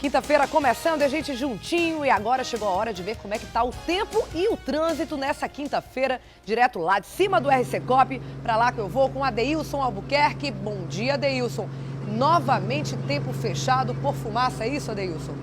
Quinta-feira começando, a gente juntinho, e agora chegou a hora de ver como é que tá o tempo e o trânsito nessa quinta-feira, direto lá de cima do RC Coop, para lá que eu vou com Adeilson Albuquerque. Bom dia, Adeilson. Novamente tempo fechado por fumaça, é isso, Adeilson?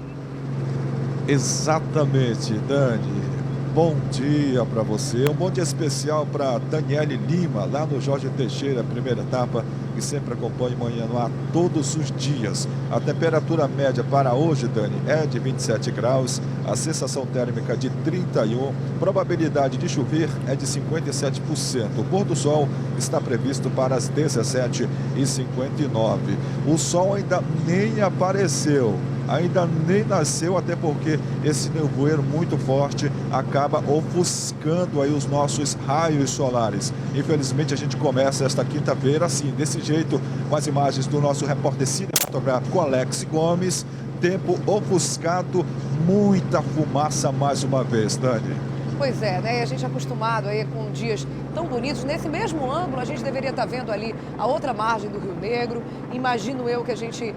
Exatamente, Dani. Bom dia para você, um bom dia especial para Daniele Lima, lá no Jorge Teixeira, primeira etapa, que sempre acompanha o Manhã no Ar todos os dias. A temperatura média para hoje, Dani, é de 27 graus, a sensação térmica de 31, probabilidade de chover é de 57%. O pôr do sol está previsto para as 17h59. O sol ainda nem apareceu. Ainda nem nasceu, até porque esse nevoeiro muito forte acaba ofuscando aí os nossos raios solares. Infelizmente, a gente começa esta quinta-feira assim, desse jeito, com as imagens do nosso repórter cinematográfico Alex Gomes. Tempo ofuscado, muita fumaça mais uma vez, Dani. Pois é, né? E a gente é acostumado aí com dias tão bonitos. Nesse mesmo ângulo, a gente deveria estar vendo ali a outra margem do Rio Negro. Imagino eu que a gente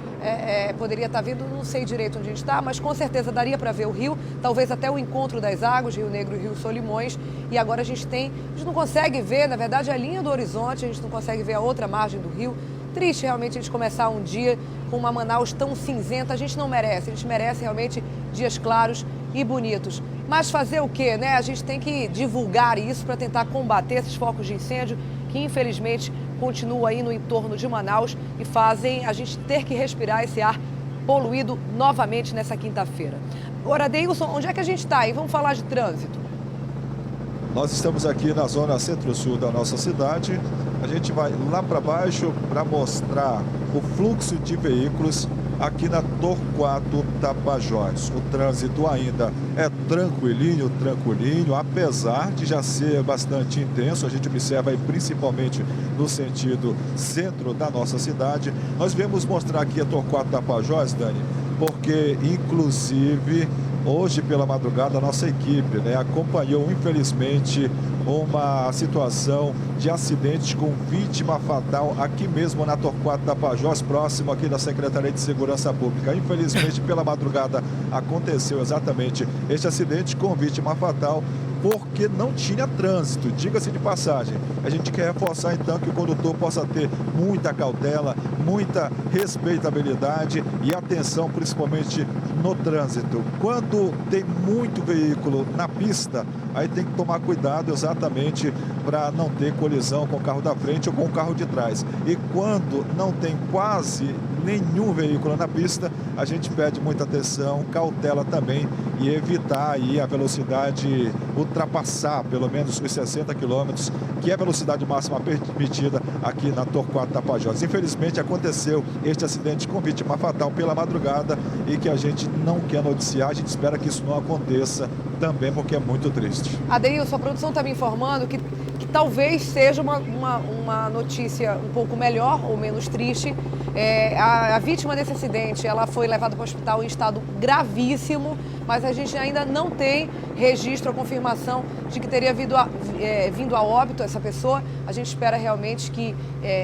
poderia estar vendo, não sei direito onde a gente está, mas com certeza daria para ver o rio, talvez até o encontro das águas, Rio Negro e Rio Solimões. E agora a gente não consegue ver, na verdade, a linha do horizonte, a gente não consegue ver a outra margem do rio. Triste realmente a gente começar um dia com uma Manaus tão cinzenta. A gente não merece, a gente merece realmente dias claros e bonitos. Mas fazer o quê, né? A gente tem que divulgar isso para tentar combater esses focos de incêndio que infelizmente continuam aí no entorno de Manaus e fazem a gente ter que respirar esse ar poluído novamente nessa quinta-feira. Agora, Adeilson, onde é que a gente está aí? Vamos falar de trânsito. Nós estamos aqui na zona centro-sul da nossa cidade. A gente vai lá para baixo para mostrar o fluxo de veículos aqui na Torquato Tapajós. O trânsito ainda é tranquilinho, apesar de já ser bastante intenso. A gente observa aí principalmente no sentido centro da nossa cidade. Nós viemos mostrar aqui a Torquato Tapajós, Dani, porque inclusive hoje pela madrugada a nossa equipe acompanhou infelizmente uma situação de acidente com vítima fatal aqui mesmo na Torquato Tapajós, próximo aqui da Secretaria de Segurança Pública. Infelizmente pela madrugada aconteceu exatamente este acidente com vítima fatal, porque não tinha trânsito, diga-se de passagem. A gente quer reforçar então que o condutor possa ter muita cautela, muita respeitabilidade e atenção, principalmente no trânsito. Quando tem muito veículo na pista, aí tem que tomar cuidado exatamente para não ter colisão com o carro da frente ou com o carro de trás. E quando não tem quase nenhum veículo na pista, a gente pede muita atenção, cautela também e evitar aí a velocidade ultrapassar pelo menos os 60 km, que é a velocidade máxima permitida aqui na Torquato Tapajós. Infelizmente aconteceu este acidente com vítima fatal pela madrugada e que a gente não quer noticiar, a gente espera que isso não aconteça também, porque é muito triste. Adeilson, a produção está me informando que talvez seja uma notícia um pouco melhor ou menos triste. A vítima desse acidente, ela foi levada para o hospital em estado gravíssimo, mas a gente ainda não tem registro, a confirmação de que teria vindo a óbito essa pessoa. A gente espera realmente que,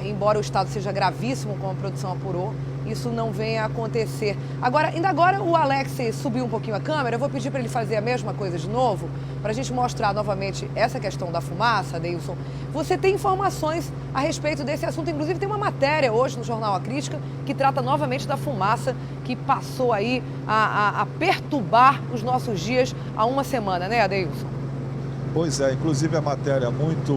embora o estado seja gravíssimo, como a produção apurou, isso não venha a acontecer. Ainda agora o Alex subiu um pouquinho a câmera, eu vou pedir para ele fazer a mesma coisa de novo, para a gente mostrar novamente essa questão da fumaça, Adeilson. Você tem informações a respeito desse assunto, inclusive tem uma matéria hoje no Jornal A Crítica que trata novamente da fumaça que passou aí a perturbar os nossos dias há uma semana, né, Adeilson? Pois é, inclusive a matéria muito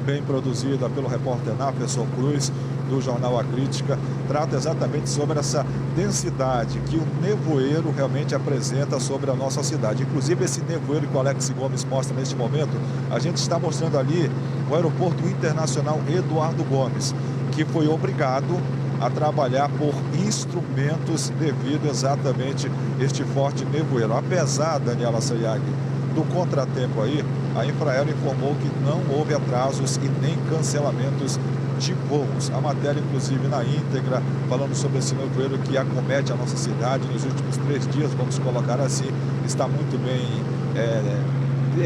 bem produzida pelo repórter Naferson Cruz, do Jornal A Crítica, trata exatamente sobre essa densidade que o nevoeiro realmente apresenta sobre a nossa cidade. Inclusive esse nevoeiro que o Alex Gomes mostra neste momento, a gente está mostrando ali o Aeroporto Internacional Eduardo Gomes, que foi obrigado a trabalhar por instrumentos devido exatamente a este forte nevoeiro. Apesar, Daniela Sayag, do contratempo aí, a Infraero informou que não houve atrasos e nem cancelamentos de voos. A matéria, inclusive, na íntegra, falando sobre esse nevoeiro que acomete a nossa cidade nos últimos 3 dias, vamos colocar assim, está muito bem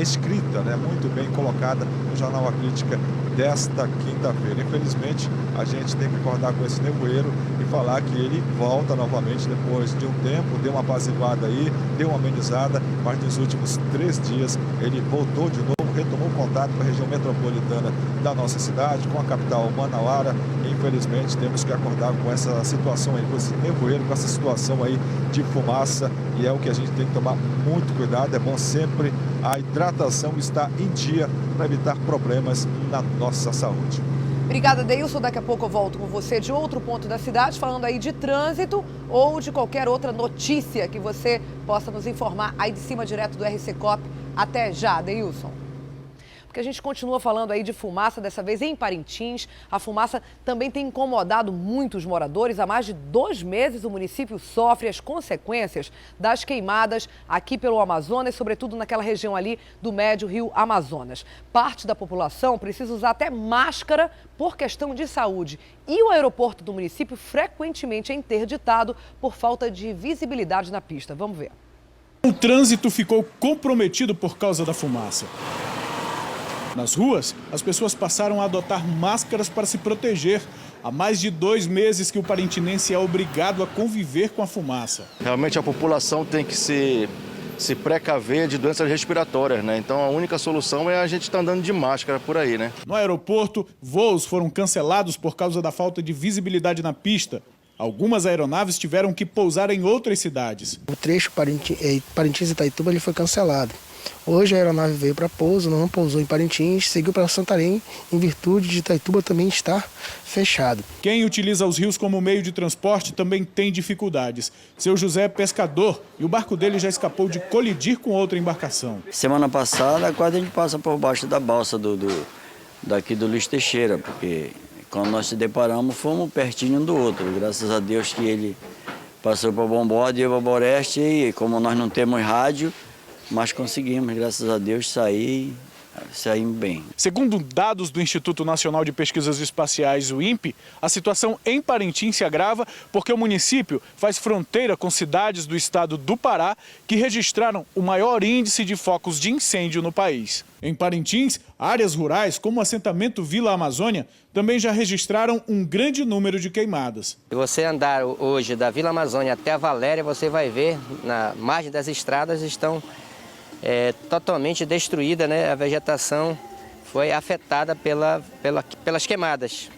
escrita, muito bem colocada no Jornal A Crítica desta quinta-feira. Infelizmente, a gente tem que acordar com esse nevoeiro e falar que ele volta novamente depois de um tempo, deu uma apaziguada aí, deu uma amenizada, mas nos últimos 3 dias ele voltou de novo, retomou contato com a região metropolitana da nossa cidade, com a capital Manauara. Infelizmente, temos que acordar com essa situação aí, com esse nevoeiro, com essa situação aí de fumaça, e é o que a gente tem que tomar muito cuidado. É bom sempre a hidratação estar em dia para evitar problemas na nossa saúde. Obrigada, Deilson. Daqui a pouco eu volto com você de outro ponto da cidade, falando aí de trânsito ou de qualquer outra notícia que você possa nos informar aí de cima, direto do RC Cop. Até já, Deilson. Porque a gente continua falando aí de fumaça, dessa vez em Parintins. A fumaça também tem incomodado muitos moradores. Há mais de 2 meses o município sofre as consequências das queimadas aqui pelo Amazonas, sobretudo naquela região ali do médio rio Amazonas. Parte da população precisa usar até máscara por questão de saúde. E o aeroporto do município frequentemente é interditado por falta de visibilidade na pista. Vamos ver. O trânsito ficou comprometido por causa da fumaça. Nas ruas, as pessoas passaram a adotar máscaras para se proteger. Há mais de 2 meses que o parintinense é obrigado a conviver com a fumaça. Realmente a população tem que se precaver de doenças respiratórias, né? Então a única solução é a gente estar andando de máscara por aí, né? No aeroporto, voos foram cancelados por causa da falta de visibilidade na pista. Algumas aeronaves tiveram que pousar em outras cidades. O trecho Parintins-Itaituba ele foi cancelado. Hoje a aeronave veio para pouso, não pousou em Parintins, seguiu para Santarém, em virtude de Itaituba também estar fechado. Quem utiliza os rios como meio de transporte também tem dificuldades. Seu José é pescador e o barco dele já escapou de colidir com outra embarcação. Semana passada, quase a gente passa por baixo da balsa daqui do Luiz Teixeira, porque quando nós se deparamos, fomos pertinho um do outro. Graças a Deus que ele passou para o Bombode e eu para o Boreste, e como nós não temos rádio, mas conseguimos, graças a Deus, saímos bem. Segundo dados do Instituto Nacional de Pesquisas Espaciais, o INPE, a situação em Parintins se agrava porque o município faz fronteira com cidades do estado do Pará que registraram o maior índice de focos de incêndio no país. Em Parintins, áreas rurais como o assentamento Vila Amazônia também já registraram um grande número de queimadas. Se você andar hoje da Vila Amazônia até a Valéria, você vai ver na margem das estradas estão totalmente destruída, né? A vegetação foi afetada pelas queimadas.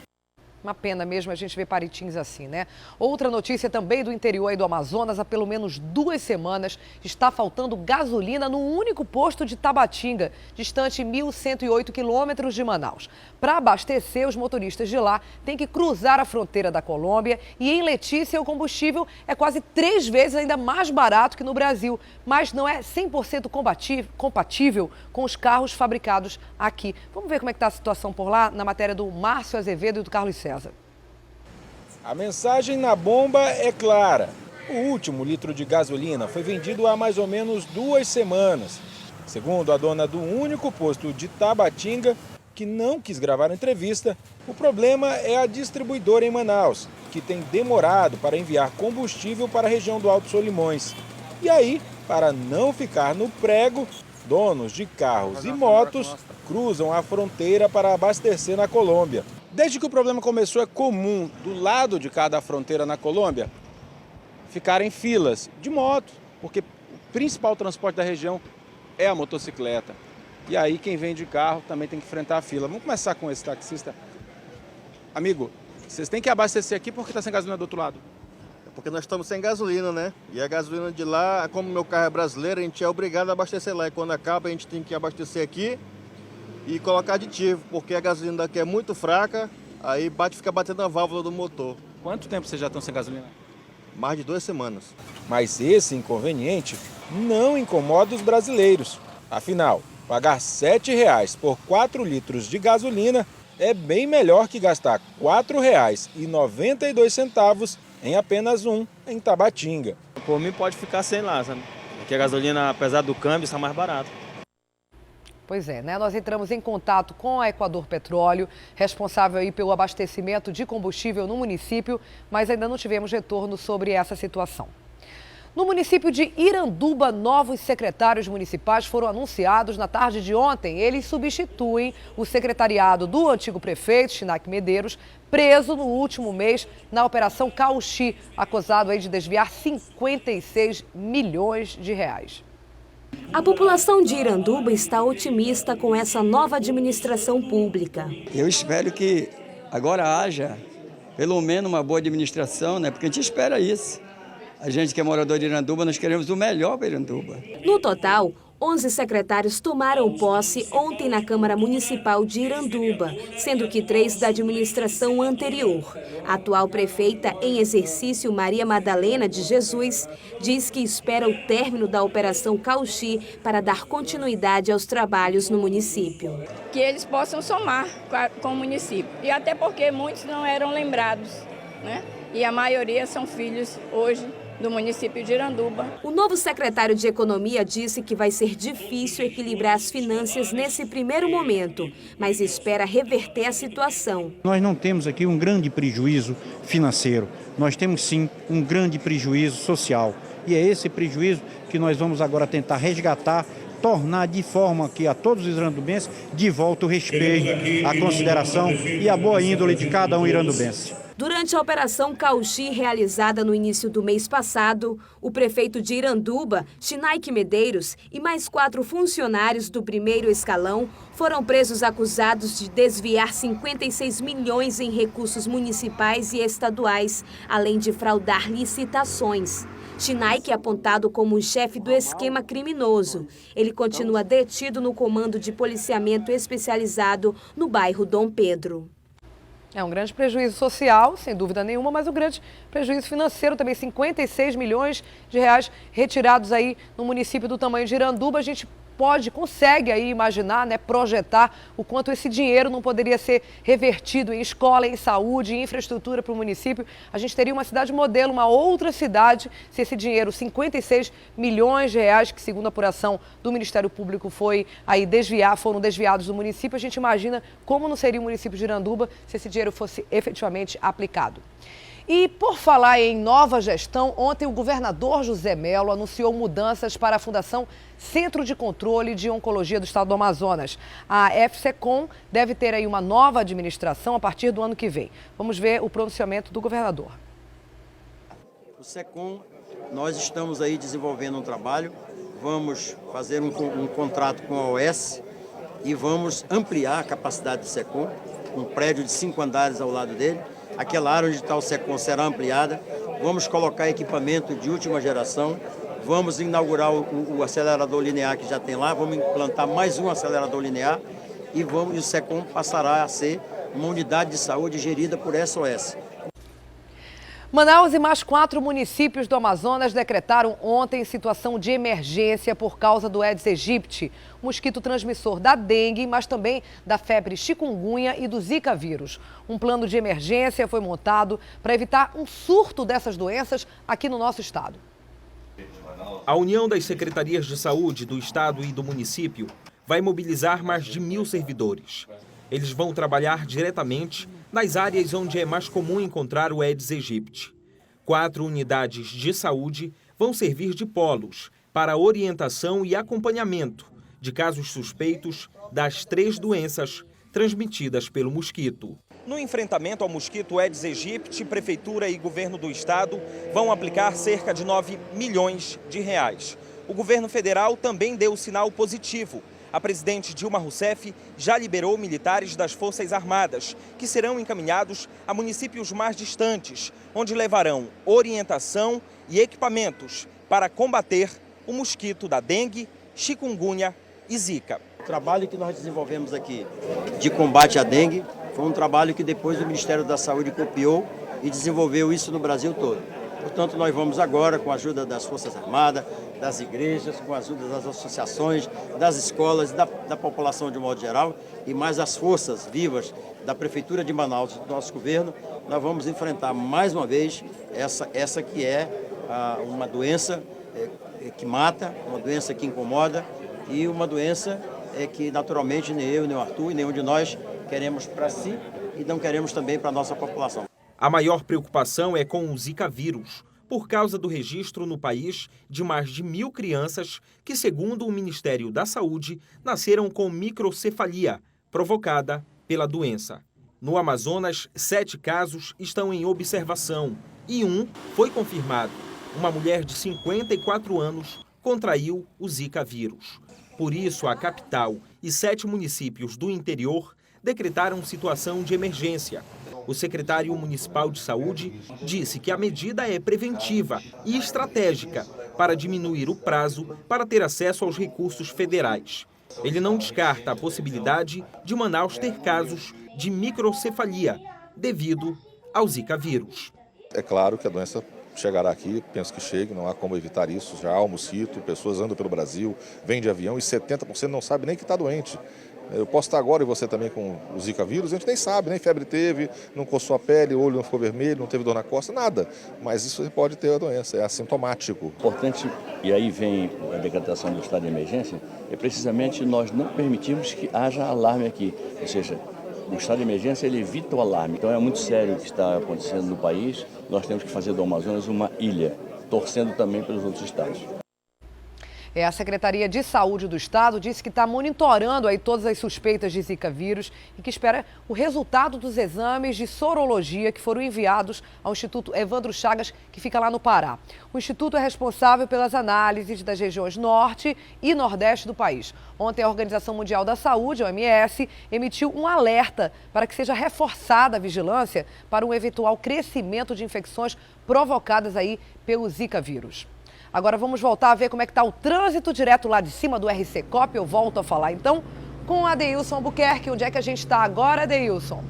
Uma pena mesmo a gente ver Parintins assim, né? Outra notícia também do interior aí do Amazonas, há pelo menos 2 semanas está faltando gasolina no único posto de Tabatinga, distante 1.108 quilômetros de Manaus. Para abastecer, os motoristas de lá têm que cruzar a fronteira da Colômbia e em Letícia o combustível é quase 3 vezes ainda mais barato que no Brasil, mas não é 100% compatível com os carros fabricados aqui. Vamos ver como é que está a situação por lá na matéria do Márcio Azevedo e do Carlos César. A mensagem na bomba é clara. O último litro de gasolina foi vendido há mais ou menos 2 semanas. Segundo a dona do único posto de Tabatinga, que não quis gravar a entrevista, o problema é a distribuidora em Manaus, que tem demorado para enviar combustível para a região do Alto Solimões. E aí, para não ficar no prego, donos de carros e motos cruzam a fronteira para abastecer na Colômbia. Desde que o problema começou, é comum, do lado de cada fronteira na Colômbia, ficarem filas de moto, porque o principal transporte da região é a motocicleta. E aí quem vem de carro também tem que enfrentar a fila. Vamos começar com esse taxista. Amigo, vocês têm que abastecer aqui porque está sem gasolina do outro lado. É porque nós estamos sem gasolina, né? E a gasolina de lá, como meu carro é brasileiro, a gente é obrigado a abastecer lá. E quando acaba, a gente tem que abastecer aqui e colocar aditivo, porque a gasolina daqui é muito fraca, aí fica batendo a válvula do motor. Quanto tempo vocês já estão sem gasolina? Mais de 2 semanas. Mas esse inconveniente não incomoda os brasileiros. Afinal, pagar R$ 7,00 por 4 litros de gasolina é bem melhor que gastar R$ 4,92 em apenas um em Tabatinga. Por mim pode ficar sem lá, sabe? Porque a gasolina, apesar do câmbio, está mais barata. Pois é, né? Nós entramos em contato com a Equador Petróleo, responsável aí pelo abastecimento de combustível no município, mas ainda não tivemos retorno sobre essa situação. No município de Iranduba, novos secretários municipais foram anunciados na tarde de ontem. Eles substituem o secretariado do antigo prefeito, Chinaique Medeiros, preso no último mês na Operação Cauxi, acusado aí de desviar 56 milhões de reais. A população de Iranduba está otimista com essa nova administração pública. Eu espero que agora haja pelo menos uma boa administração, né? Porque a gente espera isso. A gente que é morador de Iranduba, nós queremos o melhor para Iranduba. No total, 11 secretários tomaram posse ontem na Câmara Municipal de Iranduba, sendo que 3 da administração anterior. A atual prefeita em exercício, Maria Madalena de Jesus, diz que espera o término da Operação Cauxi para dar continuidade aos trabalhos no município. Que eles possam somar com o município, e até porque muitos não eram lembrados, né? E a maioria são filhos hoje do município de Iranduba. O novo secretário de Economia disse que vai ser difícil equilibrar as finanças nesse primeiro momento, mas espera reverter a situação. Nós não temos aqui um grande prejuízo financeiro, nós temos sim um grande prejuízo social. E é esse prejuízo que nós vamos agora tentar resgatar, tornar de forma que a todos os irandubenses de volta o respeito, a consideração e a boa índole de cada um irandubense. Durante a Operação Cauxi, realizada no início do mês passado, o prefeito de Iranduba, Chinaique Medeiros, e mais 4 funcionários do primeiro escalão foram presos acusados de desviar 56 milhões em recursos municipais e estaduais, além de fraudar licitações. Chinaique é apontado como o chefe do esquema criminoso. Ele continua detido no comando de policiamento especializado no bairro Dom Pedro. É um grande prejuízo social, sem dúvida nenhuma, mas um grande prejuízo financeiro também. 56 milhões de reais retirados aí no município do tamanho de Iranduba. A gente consegue aí imaginar, né, projetar o quanto esse dinheiro não poderia ser revertido em escola, em saúde, em infraestrutura para o município. A gente teria uma cidade modelo, uma outra cidade, se esse dinheiro, 56 milhões de reais, que segundo a apuração do Ministério Público foram desviados do município. A gente imagina como não seria o município de Iranduba se esse dinheiro fosse efetivamente aplicado. E por falar em nova gestão, ontem o governador José Mello anunciou mudanças para a Fundação Centro de Controle de Oncologia do Estado do Amazonas. A FCCOM deve ter aí uma nova administração a partir do ano que vem. Vamos ver o pronunciamento do governador. O SECOM, nós estamos aí desenvolvendo um trabalho, vamos fazer um contrato com a OS e vamos ampliar a capacidade do SECOM, um prédio de 5 andares ao lado dele. Aquela área onde está o SECOM será ampliada, vamos colocar equipamento de última geração, vamos inaugurar o acelerador linear que já tem lá, vamos implantar mais um acelerador linear e o SECOM passará a ser uma unidade de saúde gerida por SOS. Manaus e mais 4 municípios do Amazonas decretaram ontem situação de emergência por causa do Aedes aegypti, mosquito transmissor da dengue, mas também da febre chikungunya e do Zika vírus. Um plano de emergência foi montado para evitar um surto dessas doenças aqui no nosso estado. A União das Secretarias de Saúde do estado e do município vai mobilizar mais de 1.000 servidores. Eles vão trabalhar diretamente nas áreas onde é mais comum encontrar o Aedes aegypti. 4 unidades de saúde vão servir de polos para orientação e acompanhamento de casos suspeitos das 3 doenças transmitidas pelo mosquito. No enfrentamento ao mosquito Aedes aegypti, Prefeitura e Governo do Estado vão aplicar cerca de 9 milhões de reais. O governo federal também deu sinal positivo. A presidente Dilma Rousseff já liberou militares das Forças Armadas, que serão encaminhados a municípios mais distantes, onde levarão orientação e equipamentos para combater o mosquito da dengue, chikungunya e zika. O trabalho que nós desenvolvemos aqui de combate à dengue foi um trabalho que depois o Ministério da Saúde copiou e desenvolveu isso no Brasil todo. Portanto, nós vamos agora, com a ajuda das Forças Armadas, das igrejas, com a ajuda das associações, das escolas, da população de modo geral, e mais as forças vivas da Prefeitura de Manaus e do nosso governo, nós vamos enfrentar mais uma vez essa que é uma doença que mata, uma doença que incomoda e uma doença que naturalmente nem eu, nem o Arthur e nenhum de nós queremos para si e não queremos também para a nossa população. A maior preocupação é com o Zika vírus, por causa do registro no país de mais de 1.000 crianças que, segundo o Ministério da Saúde, nasceram com microcefalia, provocada pela doença. No Amazonas, 7 casos estão em observação e um foi confirmado. Uma mulher de 54 anos contraiu o Zika vírus. Por isso, a capital e 7 municípios do interior decretaram situação de emergência. O secretário municipal de saúde disse que a medida é preventiva e estratégica para diminuir o prazo para ter acesso aos recursos federais. Ele não descarta a possibilidade de Manaus ter casos de microcefalia devido ao Zika vírus. É claro que a doença chegará aqui, penso que chegue, não há como evitar isso. Já há um mosquito, pessoas andam pelo Brasil, vêm de avião e 70% não sabe nem que está doente. Eu posso estar agora e você também com o Zika vírus, a gente nem sabe, nem febre teve, não coçou a pele, o olho não ficou vermelho, não teve dor na costa, nada. Mas isso pode ter a doença, é assintomático. Importante, e aí vem a decretação do estado de emergência, é precisamente nós não permitirmos que haja alarme aqui. Ou seja, o estado de emergência ele evita o alarme. Então é muito sério o que está acontecendo no país. Nós temos que fazer do Amazonas uma ilha, torcendo também pelos outros estados. A Secretaria de Saúde do Estado disse que está monitorando aí todas as suspeitas de Zika vírus e que espera o resultado dos exames de sorologia que foram enviados ao Instituto Evandro Chagas, que fica lá no Pará. O Instituto é responsável pelas análises das regiões norte e nordeste do país. Ontem, a Organização Mundial da Saúde, a OMS, emitiu um alerta para que seja reforçada a vigilância para um eventual crescimento de infecções provocadas aí pelo Zika vírus. Agora vamos voltar a ver como é que está o trânsito direto lá de cima do RC Coop. Eu volto a falar então com a Adeilson Albuquerque. Onde é que a gente está agora, Adeilson?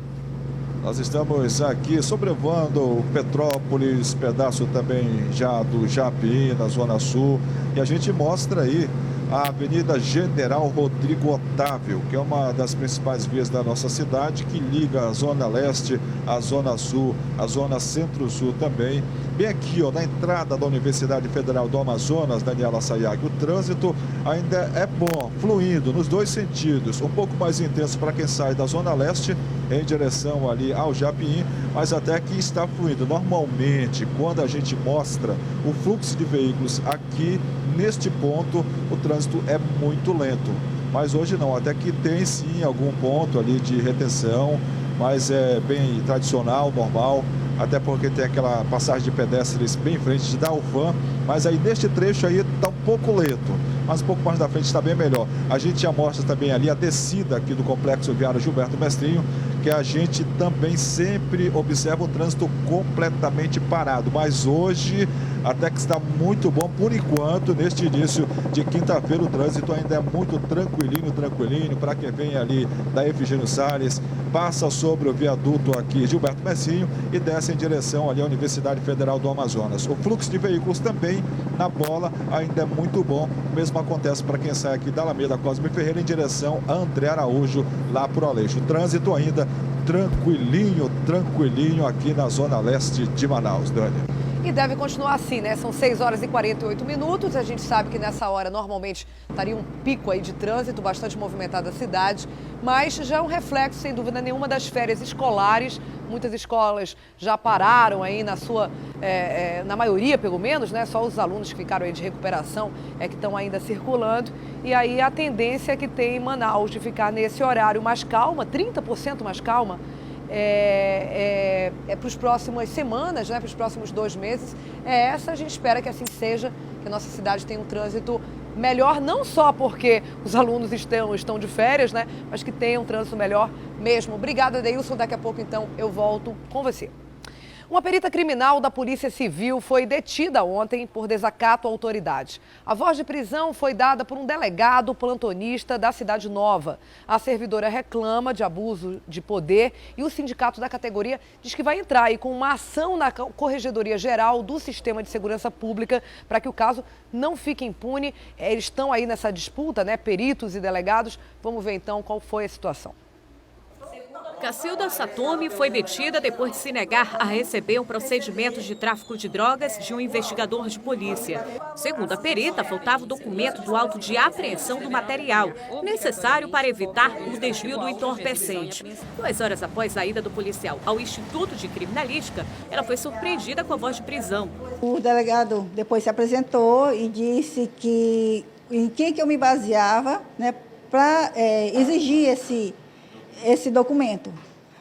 Nós estamos aqui sobrevoando o Petrópolis, pedaço também já do Japim, na Zona Sul. E a gente mostra aí a Avenida General Rodrigo Otávio, que é uma das principais vias da nossa cidade, que liga a Zona Leste, a Zona Sul, a Zona Centro-Sul também. Bem aqui, ó, na entrada da Universidade Federal do Amazonas, Daniela Sayag, o trânsito ainda é bom, fluindo nos dois sentidos. Um pouco mais intenso para quem sai da Zona Leste em direção ali ao Japim, mas até que está fluindo. Normalmente, quando a gente mostra o fluxo de veículos aqui neste ponto, o trânsito é muito lento. Mas hoje não, até que tem sim algum ponto ali de retenção, mas é bem tradicional, normal. Até porque tem aquela passagem de pedestres bem em frente da UFAM, mas aí neste trecho aí está um pouco lento, mas um pouco mais da frente está bem melhor. A gente já mostra também ali a descida aqui do Complexo Viário Gilberto Mestrinho, que a gente também sempre observa o trânsito completamente parado, mas hoje até que está muito bom por enquanto. Neste início de quinta-feira o trânsito ainda é muito tranquilinho, para quem vem ali da Efigênio Salles, passa sobre o viaduto aqui Gilberto Messinho e desce em direção ali à Universidade Federal do Amazonas. O fluxo de veículos também na bola ainda é muito bom. O mesmo acontece para quem sai aqui da Alameda Cosme Ferreira em direção a André Araújo, lá por Aleixo. O trânsito ainda tranquilinho aqui na Zona Leste de Manaus, Dani. E deve continuar assim, né? São 6 horas e 48 minutos. A gente sabe que nessa hora normalmente estaria um pico aí de trânsito, bastante movimentada a cidade, mas já é um reflexo, sem dúvida nenhuma, das férias escolares. Muitas escolas já pararam aí na maioria, pelo menos, né? Só os alunos que ficaram aí de recuperação que estão ainda circulando. E aí a tendência que tem em Manaus de ficar nesse horário mais calma, 30% mais calma, para as próximas semanas, né, para os próximos 2 meses. A gente espera que assim seja, que a nossa cidade tenha um trânsito melhor, não só porque os alunos estão de férias, né, mas que tenha um trânsito melhor mesmo. Obrigada, Adeilson. Daqui a pouco, então, eu volto com você. Uma perita criminal da Polícia Civil foi detida ontem por desacato à autoridade. A voz de prisão foi dada por um delegado plantonista da Cidade Nova. A servidora reclama de abuso de poder e o sindicato da categoria diz que vai entrar aí com uma ação na Corregedoria Geral do Sistema de Segurança Pública para que o caso não fique impune. Eles estão aí nessa disputa, né? Peritos e delegados. Vamos ver então qual foi a situação. Cacilda Satomi foi detida depois de se negar a receber um procedimento de tráfico de drogas de um investigador de polícia. Segundo a perita, faltava o documento do auto de apreensão do material, necessário para evitar o desvio do entorpecente. 2 horas após a ida do policial ao Instituto de Criminalística, ela foi surpreendida com a voz de prisão. O delegado depois se apresentou e disse que em quem que eu me baseava, né, para exigir esse documento.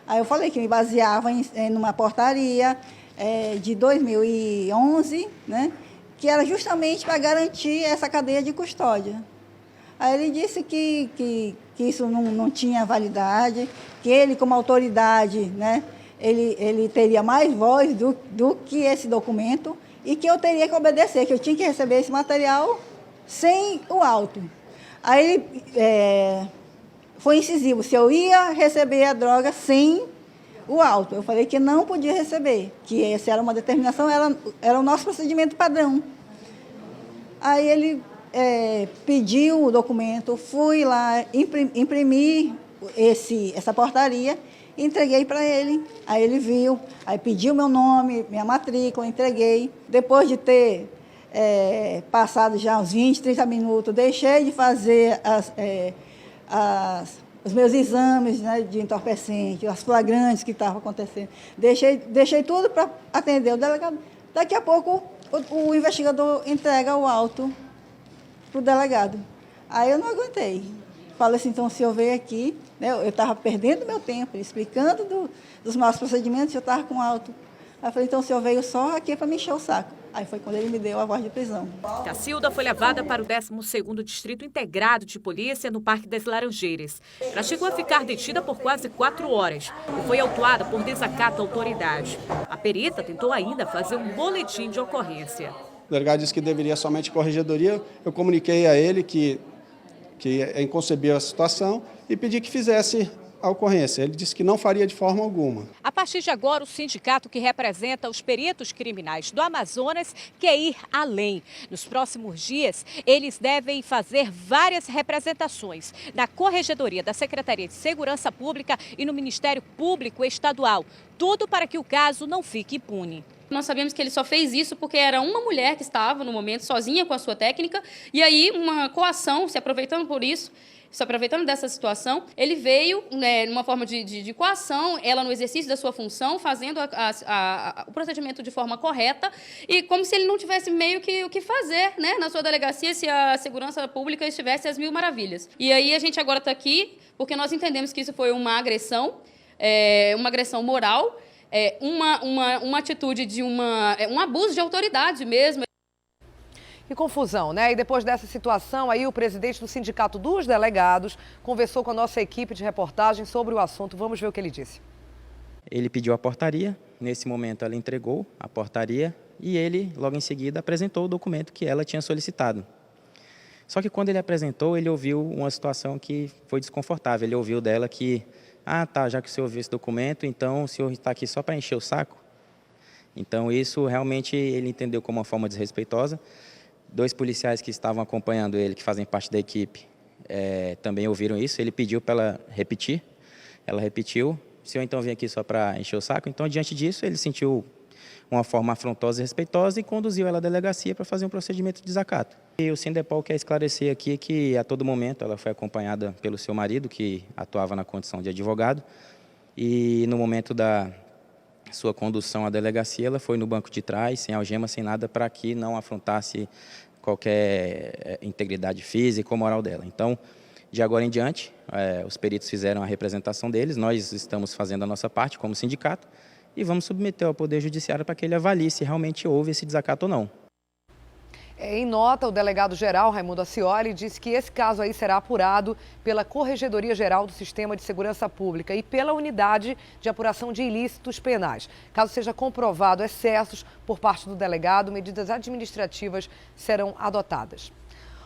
Aí eu falei que me baseava numa portaria de 2011, né, que era justamente para garantir essa cadeia de custódia. Aí ele disse que isso não tinha validade, que ele, como autoridade, né, ele teria mais voz do que esse documento e que eu teria que obedecer, que eu tinha que receber esse material sem o auto. Aí ele foi incisivo, se eu ia receber a droga sem o auto. Eu falei que não podia receber, que essa era uma determinação, era o nosso procedimento padrão. Aí ele pediu o documento, fui lá, imprimi essa portaria, entreguei para ele. Aí ele viu, aí pediu meu nome, minha matrícula, entreguei. Depois de ter passado já uns 20, 30 minutos, deixei de fazer os meus exames, né, de entorpecente, as flagrantes que estavam acontecendo. Deixei tudo para atender o delegado. Daqui a pouco, o investigador entrega o auto para o delegado. Aí eu não aguentei. Falei assim, então, se eu veio aqui, né, eu estava perdendo meu tempo, explicando dos nossos procedimentos, eu estava com auto. Aí eu falei, então, o senhor veio só aqui para me encher o saco. Aí foi quando ele me deu a voz de prisão. Cacilda foi levada para o 12º Distrito Integrado de Polícia no Parque das Laranjeiras. Ela chegou a ficar detida por quase 4 horas e foi autuada por desacato à autoridade. A perita tentou ainda fazer um boletim de ocorrência. O delegado disse que deveria somente corregedoria. Eu comuniquei a ele que é inconcebível a situação e pedi que fizesse a ocorrência. Ele disse que não faria de forma alguma. A partir de agora, o sindicato que representa os peritos criminais do Amazonas quer ir além. Nos próximos dias, eles devem fazer várias representações na Corregedoria da Secretaria de Segurança Pública e no Ministério Público Estadual. Tudo para que o caso não fique impune. Nós sabemos que ele só fez isso porque era uma mulher que estava, no momento, sozinha com a sua técnica, e aí uma coação, se aproveitando por isso, se aproveitando dessa situação, ele veio, numa forma de coação, ela no exercício da sua função, fazendo o procedimento de forma correta, e como se ele não tivesse meio que o que fazer, né, na sua delegacia, se a segurança pública estivesse às mil maravilhas. E aí a gente agora está aqui porque nós entendemos que isso foi uma agressão moral, uma atitude de um abuso de autoridade mesmo. Que confusão, né? E depois dessa situação, aí o presidente do Sindicato dos Delegados conversou com a nossa equipe de reportagem sobre o assunto. Vamos ver o que ele disse. Ele pediu a portaria, nesse momento ela entregou a portaria e ele, logo em seguida, apresentou o documento que ela tinha solicitado. Só que quando ele apresentou, ele ouviu uma situação que foi desconfortável. Ele ouviu dela que, já que o senhor ouviu esse documento, então o senhor está aqui só para encher o saco? Então isso realmente ele entendeu como uma forma desrespeitosa. 2 policiais que estavam acompanhando ele, que fazem parte da equipe, também ouviram isso. Ele pediu para ela repetir. Ela repetiu. O senhor então vem aqui só para encher o saco? Então, diante disso, ele sentiu uma forma afrontosa e respeitosa e conduziu ela à delegacia para fazer um procedimento de desacato. E o Sindepol quer esclarecer aqui que, a todo momento, ela foi acompanhada pelo seu marido, que atuava na condição de advogado, e no momento da sua condução à delegacia, ela foi no banco de trás, sem algema, sem nada, para que não afrontasse qualquer integridade física ou moral dela. Então, de agora em diante, os peritos fizeram a representação deles, nós estamos fazendo a nossa parte como sindicato e vamos submeter ao Poder Judiciário para que ele avalie se realmente houve esse desacato ou não. Em nota, o delegado-geral Raimundo Ascioli disse que esse caso aí será apurado pela Corregedoria Geral do Sistema de Segurança Pública e pela Unidade de Apuração de Ilícitos Penais. Caso seja comprovado excessos por parte do delegado, medidas administrativas serão adotadas.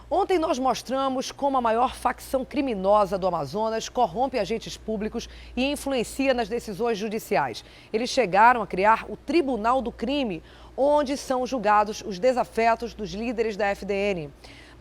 Ontem nós mostramos como a maior facção criminosa do Amazonas corrompe agentes públicos e influencia nas decisões judiciais. Eles chegaram a criar o Tribunal do Crime, onde são julgados os desafetos dos líderes da FDN.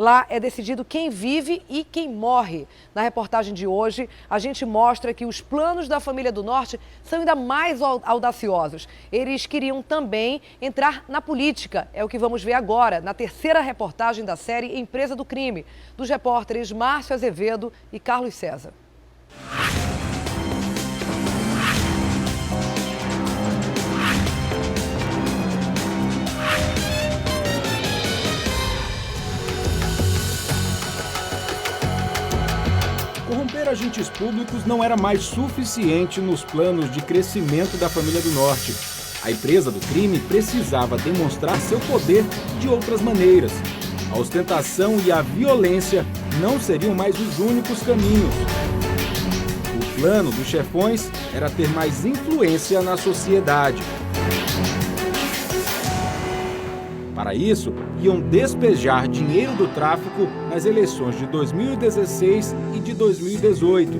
Lá é decidido quem vive e quem morre. Na reportagem de hoje, a gente mostra que os planos da família do Norte são ainda mais audaciosos. Eles queriam também entrar na política. É o que vamos ver agora, na terceira reportagem da série Empresa do Crime, dos repórteres Márcio Azevedo e Carlos César. Corromper agentes públicos não era mais suficiente nos planos de crescimento da família do Norte. A empresa do crime precisava demonstrar seu poder de outras maneiras. A ostentação e a violência não seriam mais os únicos caminhos. O plano dos chefões era ter mais influência na sociedade. Para isso, iam despejar dinheiro do tráfico nas eleições de 2016 e de 2018.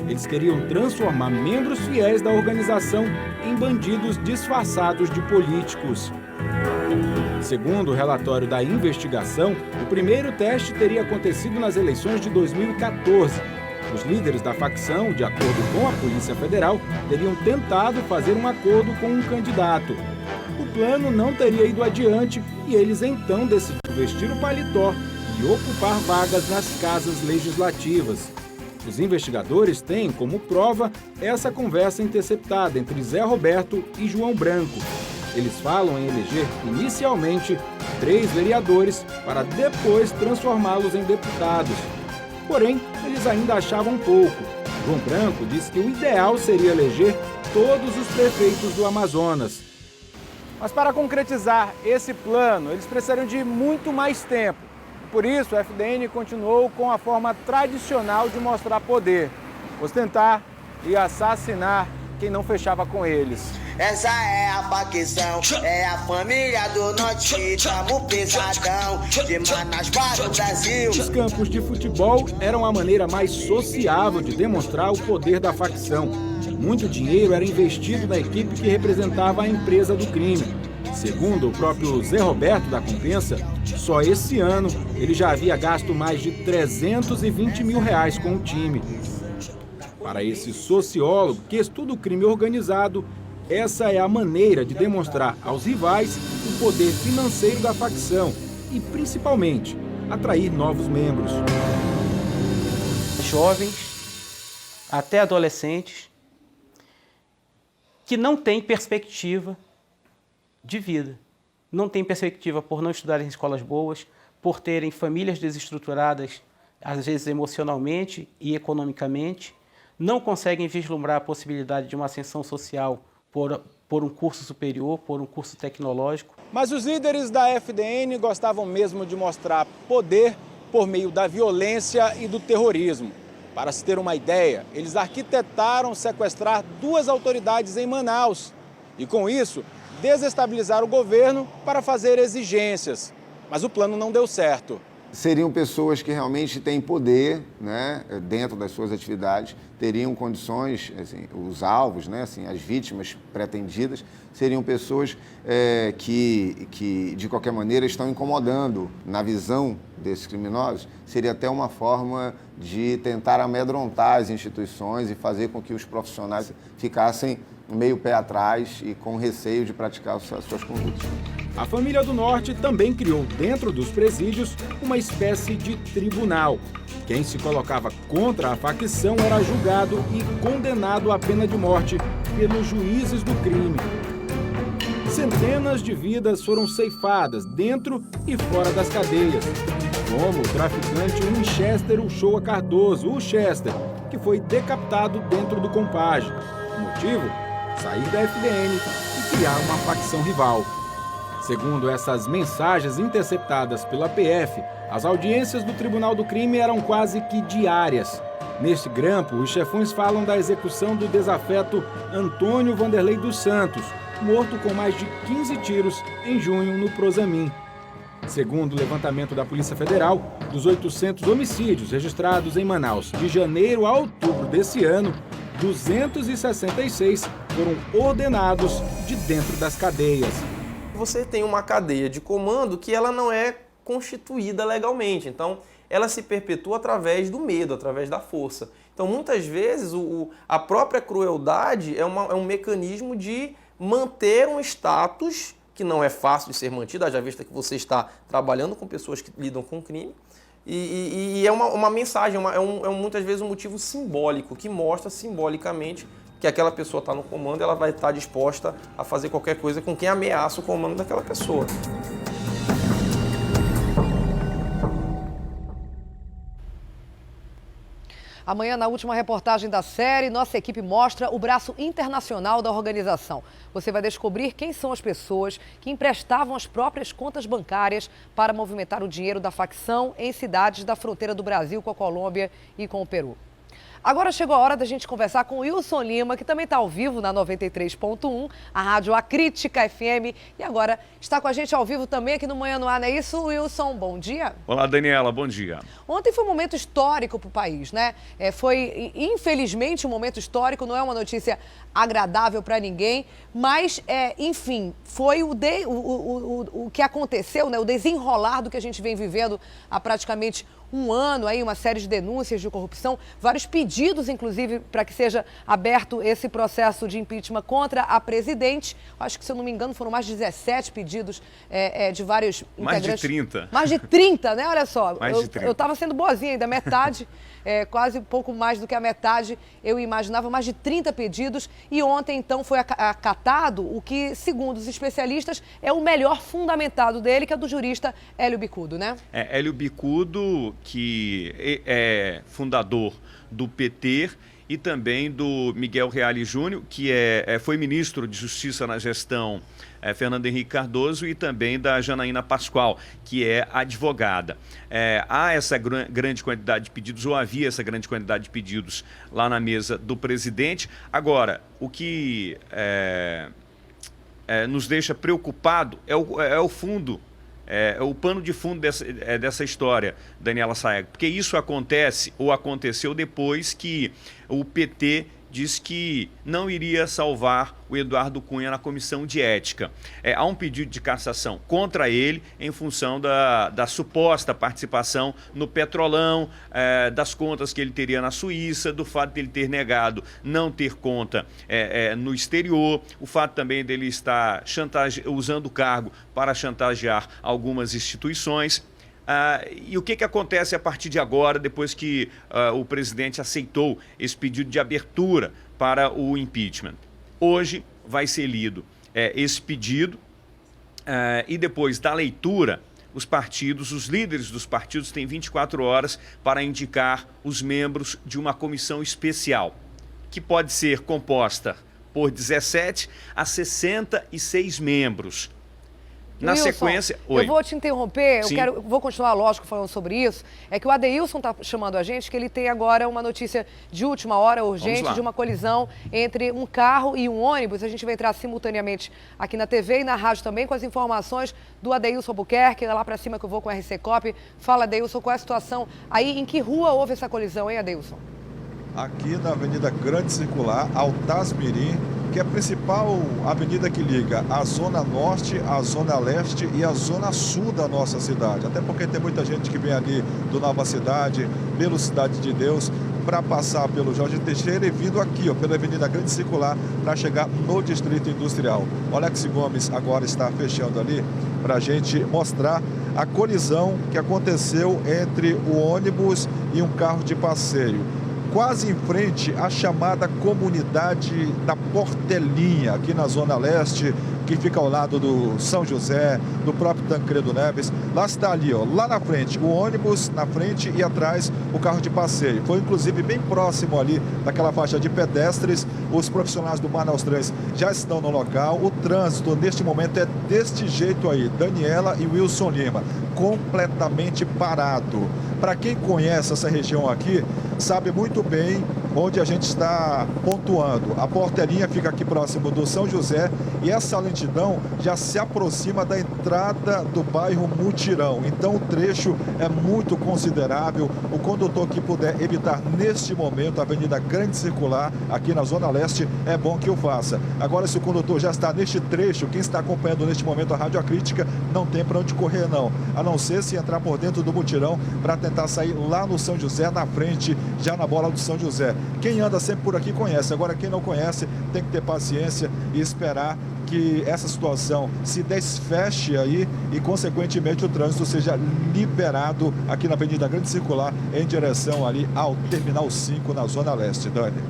Eles queriam transformar membros fiéis da organização em bandidos disfarçados de políticos. Segundo o relatório da investigação, o primeiro teste teria acontecido nas eleições de 2014. Os líderes da facção, de acordo com a Polícia Federal, teriam tentado fazer um acordo com um candidato. O plano não teria ido adiante e eles então decidiram vestir o paletó e ocupar vagas nas casas legislativas. Os investigadores têm como prova essa conversa interceptada entre Zé Roberto e João Branco. Eles falam em eleger inicialmente 3 vereadores para depois transformá-los em deputados. Porém, eles ainda achavam pouco. João Branco disse que o ideal seria eleger todos os prefeitos do Amazonas. Mas para concretizar esse plano, eles precisariam de muito mais tempo. Por isso, o FDN continuou com a forma tradicional de mostrar poder, ostentar e assassinar quem não fechava com eles. Essa é a facção, é a família do Norte, tamo pesadão, de Manaus para o Brasil. Os campos de futebol eram a maneira mais sociável de demonstrar o poder da facção. Muito dinheiro era investido na equipe que representava a empresa do crime. Segundo o próprio Zé Roberto da Compensa, só esse ano ele já havia gasto mais de 320 mil reais com o time. Para esse sociólogo que estuda o crime organizado, essa é a maneira de demonstrar aos rivais o poder financeiro da facção e, principalmente, atrair novos membros. Jovens, até adolescentes, que não têm perspectiva de vida. Não têm perspectiva por não estudarem em escolas boas, por terem famílias desestruturadas, às vezes emocionalmente e economicamente, não conseguem vislumbrar a possibilidade de uma ascensão social por um curso superior, por um curso tecnológico. Mas os líderes da FDN gostavam mesmo de mostrar poder por meio da violência e do terrorismo. Para se ter uma ideia, eles arquitetaram sequestrar 2 autoridades em Manaus e, com isso, desestabilizar o governo para fazer exigências. Mas o plano não deu certo. Seriam pessoas que realmente têm poder, né, dentro das suas atividades, teriam condições, assim, os alvos, né, assim, as vítimas pretendidas, seriam pessoas que, de qualquer maneira, estão incomodando. Na visão desses criminosos, seria até uma forma de tentar amedrontar as instituições e fazer com que os profissionais ficassem meio pé atrás e com receio de praticar as suas condutas. A família do Norte também criou dentro dos presídios uma espécie de tribunal. Quem se colocava contra a facção era julgado e condenado à pena de morte pelos juízes do crime. Centenas de vidas foram ceifadas dentro e fora das cadeias, como o traficante Winchester Uchoa Cardoso, o Chester, que foi decapitado dentro do Compage. O motivo? Sair da FDN e criar uma facção rival. Segundo essas mensagens interceptadas pela PF, as audiências do Tribunal do Crime eram quase que diárias. Neste grampo, os chefões falam da execução do desafeto Antônio Vanderlei dos Santos, morto com mais de 15 tiros em junho no Prosamin. Segundo o levantamento da Polícia Federal, dos 800 homicídios registrados em Manaus de janeiro a outubro desse ano, 266 foram ordenados de dentro das cadeias. Você tem uma cadeia de comando que ela não é constituída legalmente. Então, ela se perpetua através do medo, através da força. Então, muitas vezes, a própria crueldade é um mecanismo de manter um status que não é fácil de ser mantido, haja vista que você está trabalhando com pessoas que lidam com crime. E é uma mensagem, muitas vezes um motivo simbólico, que mostra simbolicamente que aquela pessoa está no comando e ela vai estar disposta a fazer qualquer coisa com quem ameaça o comando daquela pessoa. Amanhã, na última reportagem da série, nossa equipe mostra o braço internacional da organização. Você vai descobrir quem são as pessoas que emprestavam as próprias contas bancárias para movimentar o dinheiro da facção em cidades da fronteira do Brasil com a Colômbia e com o Peru. Agora chegou a hora da gente conversar com o Wilson Lima, que também está ao vivo na 93.1, a rádio A Crítica FM. E agora está com a gente ao vivo também aqui no Manhã no Ar, não é isso, Wilson? Bom dia. Olá, Daniela, bom dia. Ontem foi um momento histórico para o país, né? Foi, infelizmente, um momento histórico, não é uma notícia agradável para ninguém, mas, enfim, foi o que aconteceu, né? O desenrolar do que a gente vem vivendo há praticamente um ano, aí, uma série de denúncias de corrupção, vários pedidos, inclusive, para que seja aberto esse processo de impeachment contra a presidente. Acho que, se eu não me engano, foram mais de 17 pedidos de vários integrantes. Mais de 30. Mais de 30, né? Olha só, eu estava sendo boazinha ainda, metade, quase um pouco mais do que a metade, eu imaginava, mais de 30 pedidos. E ontem, então, foi acatado o que, segundo os especialistas, é o melhor fundamentado dele, que é do jurista Hélio Bicudo, né? Hélio Bicudo, que é fundador do PT, e também do Miguel Reale Júnior, que foi ministro de Justiça na gestão Fernando Henrique Cardoso, e também da Janaína Pascoal, que é advogada. Há essa grande quantidade de pedidos, ou havia essa grande quantidade de pedidos lá na mesa do presidente. Agora, o que nos deixa preocupado é o fundo, o pano de fundo dessa história, Daniela Saeg, porque isso acontece, ou aconteceu depois que o PT disse que não iria salvar o Eduardo Cunha na comissão de ética. Há um pedido de cassação contra ele em função da suposta participação no Petrolão, das contas que ele teria na Suíça, do fato de ele ter negado não ter conta no exterior, o fato também dele estar usando o cargo para chantagear algumas instituições. E o que acontece a partir de agora, depois que o presidente aceitou esse pedido de abertura para o impeachment? Hoje vai ser lido esse pedido e depois da leitura, os líderes dos partidos têm 24 horas para indicar os membros de uma comissão especial, que pode ser composta por 17 a 66 membros. Na Wilson, sequência... Eu vou te interromper, Sim. vou continuar, lógico, falando sobre isso. É que o Adeilson está chamando a gente, que ele tem agora uma notícia de última hora, urgente, de uma colisão entre um carro e um ônibus. A gente vai entrar simultaneamente aqui na TV e na rádio também, com as informações do Adeilson Albuquerque, lá para cima que eu vou com a RC Cop. Fala, Adeilson, qual é a situação aí? Em que rua houve essa colisão, hein, Adeilson? Aqui na Avenida Grande Circular, Altasmirim, que é a principal avenida que liga a Zona Norte, a Zona Leste e a Zona Sul da nossa cidade. Até porque tem muita gente que vem ali do Nova Cidade, pelo Cidade de Deus, para passar pelo Jorge Teixeira e vindo aqui, pela Avenida Grande Circular, para chegar no Distrito Industrial. O Alex Gomes agora está fechando ali para a gente mostrar a colisão que aconteceu entre o ônibus e um carro de passeio, quase em frente à chamada comunidade da Portelinha, aqui na Zona Leste, que fica ao lado do São José, do próprio Tancredo Neves. Lá está ali, lá na frente, o ônibus na frente e atrás o carro de passeio. Foi inclusive bem próximo ali daquela faixa de pedestres. Os profissionais do Manaus Trans já estão no local. O trânsito neste momento é deste jeito aí, Daniela e Wilson Lima, completamente parado. Para quem conhece essa região aqui, sabe muito bem onde a gente está pontuando. A porteirinha fica aqui próximo do São José e essa lentidão já se aproxima da entrada do bairro Mutirão. Então o trecho é muito considerável. O condutor que puder evitar neste momento a Avenida Grande Circular, aqui na Zona Leste, é bom que o faça. Agora, se o condutor já está neste trecho, quem está acompanhando neste momento a Rádio Acrítica, não tem para onde correr não, a não ser se entrar por dentro do Mutirão para tentar sair lá no São José, na frente, já na bola do São José. Quem anda sempre por aqui conhece, agora quem não conhece tem que ter paciência e esperar que essa situação se desfeche aí e, consequentemente, o trânsito seja liberado aqui na Avenida Grande Circular em direção ali ao Terminal 5 na Zona Leste. Dani.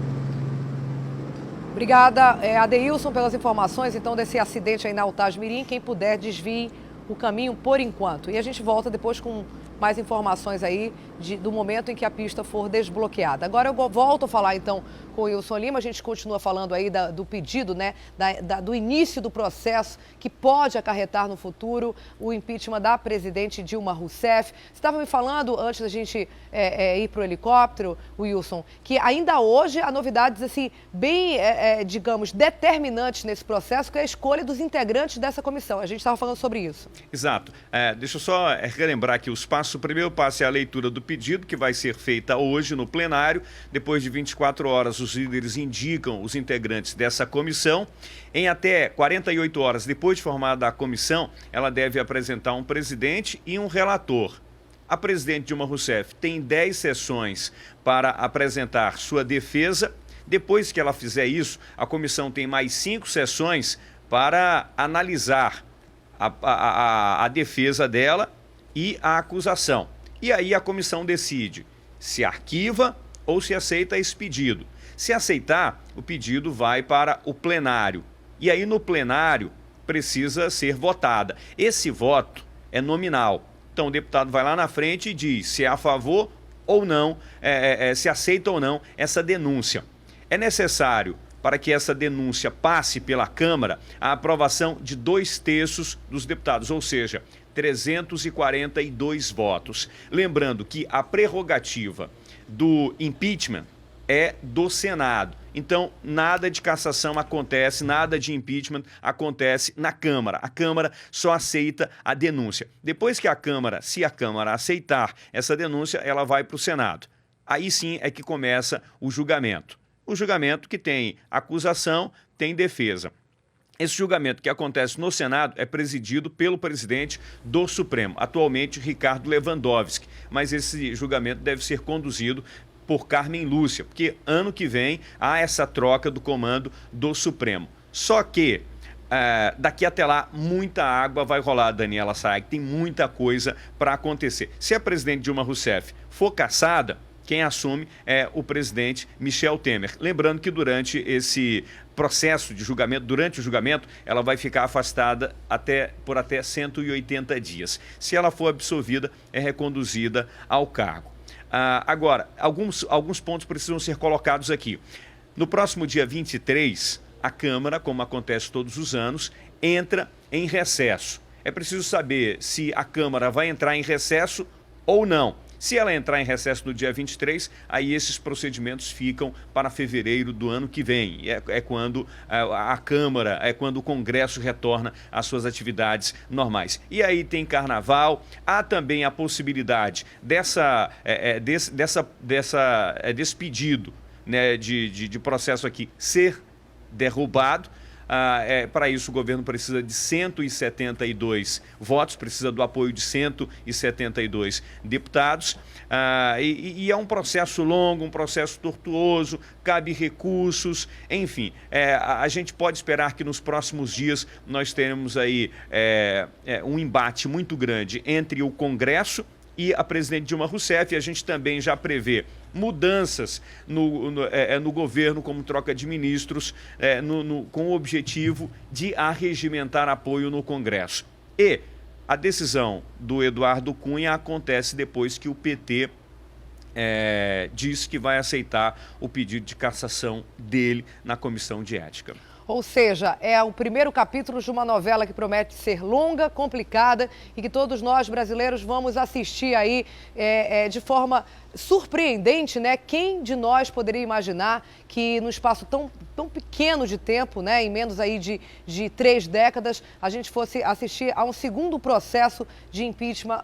Obrigada, Adeilson, pelas informações, então, desse acidente aí na Altaz-Mirim. Quem puder, desvie o caminho por enquanto. E a gente volta depois com mais informações aí do momento em que a pista for desbloqueada. Agora eu volto a falar então com o Wilson Lima, a gente continua falando aí do pedido, né, do início do processo que pode acarretar no futuro o impeachment da presidente Dilma Rousseff. Você estava me falando, antes da gente ir para o helicóptero, Wilson, que ainda hoje há novidades assim, bem, digamos, determinantes nesse processo, que é a escolha dos integrantes dessa comissão. A gente estava falando sobre isso. Exato. Deixa eu só relembrar aqui os passos. O primeiro passo é a leitura do pedido, que vai ser feita hoje no plenário. Depois de 24 horas, os líderes indicam os integrantes dessa comissão. Em até 48 horas depois de formada a comissão, ela deve apresentar um presidente e um relator. A presidente Dilma Rousseff tem 10 sessões para apresentar sua defesa. Depois que ela fizer isso, a comissão tem mais 5 sessões para analisar a defesa dela e a acusação. E aí a comissão decide se arquiva ou se aceita esse pedido. Se aceitar, o pedido vai para o plenário. E aí no plenário precisa ser votada. Esse voto é nominal. Então o deputado vai lá na frente e diz se é a favor ou não, se aceita ou não essa denúncia. É necessário, para que essa denúncia passe pela Câmara, a aprovação de 2/3 dos deputados, ou seja, 342 votos. Lembrando que a prerrogativa do impeachment é do Senado. Então, nada de cassação acontece, nada de impeachment acontece na Câmara. A Câmara só aceita a denúncia. Depois que se a Câmara aceitar essa denúncia, ela vai para o Senado. Aí sim é que começa o julgamento. O julgamento que tem acusação, tem defesa. Esse julgamento que acontece no Senado é presidido pelo presidente do Supremo, atualmente Ricardo Lewandowski. Mas esse julgamento deve ser conduzido por Carmen Lúcia, porque ano que vem há essa troca do comando do Supremo. Só que daqui até lá muita água vai rolar, Daniela Saeg, tem muita coisa para acontecer. Se a presidente Dilma Rousseff for cassada, quem assume é o presidente Michel Temer. Lembrando que durante esse processo de julgamento, durante o julgamento, ela vai ficar afastada por até 180 dias. Se ela for absolvida, é reconduzida ao cargo. Agora, alguns pontos precisam ser colocados aqui. No próximo dia 23, a Câmara, como acontece todos os anos, entra em recesso. É preciso saber se a Câmara vai entrar em recesso ou não. Se ela entrar em recesso no dia 23, aí esses procedimentos ficam para fevereiro do ano que vem. É quando a Câmara, é quando o Congresso retorna às suas atividades normais. E aí tem carnaval, há também a possibilidade desse pedido, né, de processo aqui ser derrubado. Para isso o governo precisa de 172 votos, precisa do apoio de 172 deputados, e é um processo longo, um processo tortuoso, cabe recursos, enfim, a gente pode esperar que nos próximos dias nós teremos aí um embate muito grande entre o Congresso e a presidente Dilma Rousseff, e a gente também já prevê mudanças no governo, como troca de ministros, com o objetivo de arregimentar apoio no Congresso. E a decisão do Eduardo Cunha acontece depois que o PT diz que vai aceitar o pedido de cassação dele na Comissão de Ética. Ou seja, é o primeiro capítulo de uma novela que promete ser longa, complicada e que todos nós brasileiros vamos assistir aí de forma surpreendente, né? Quem de nós poderia imaginar que num espaço tão pequeno de tempo, né, em menos aí de 3 décadas, a gente fosse assistir a um segundo processo de impeachment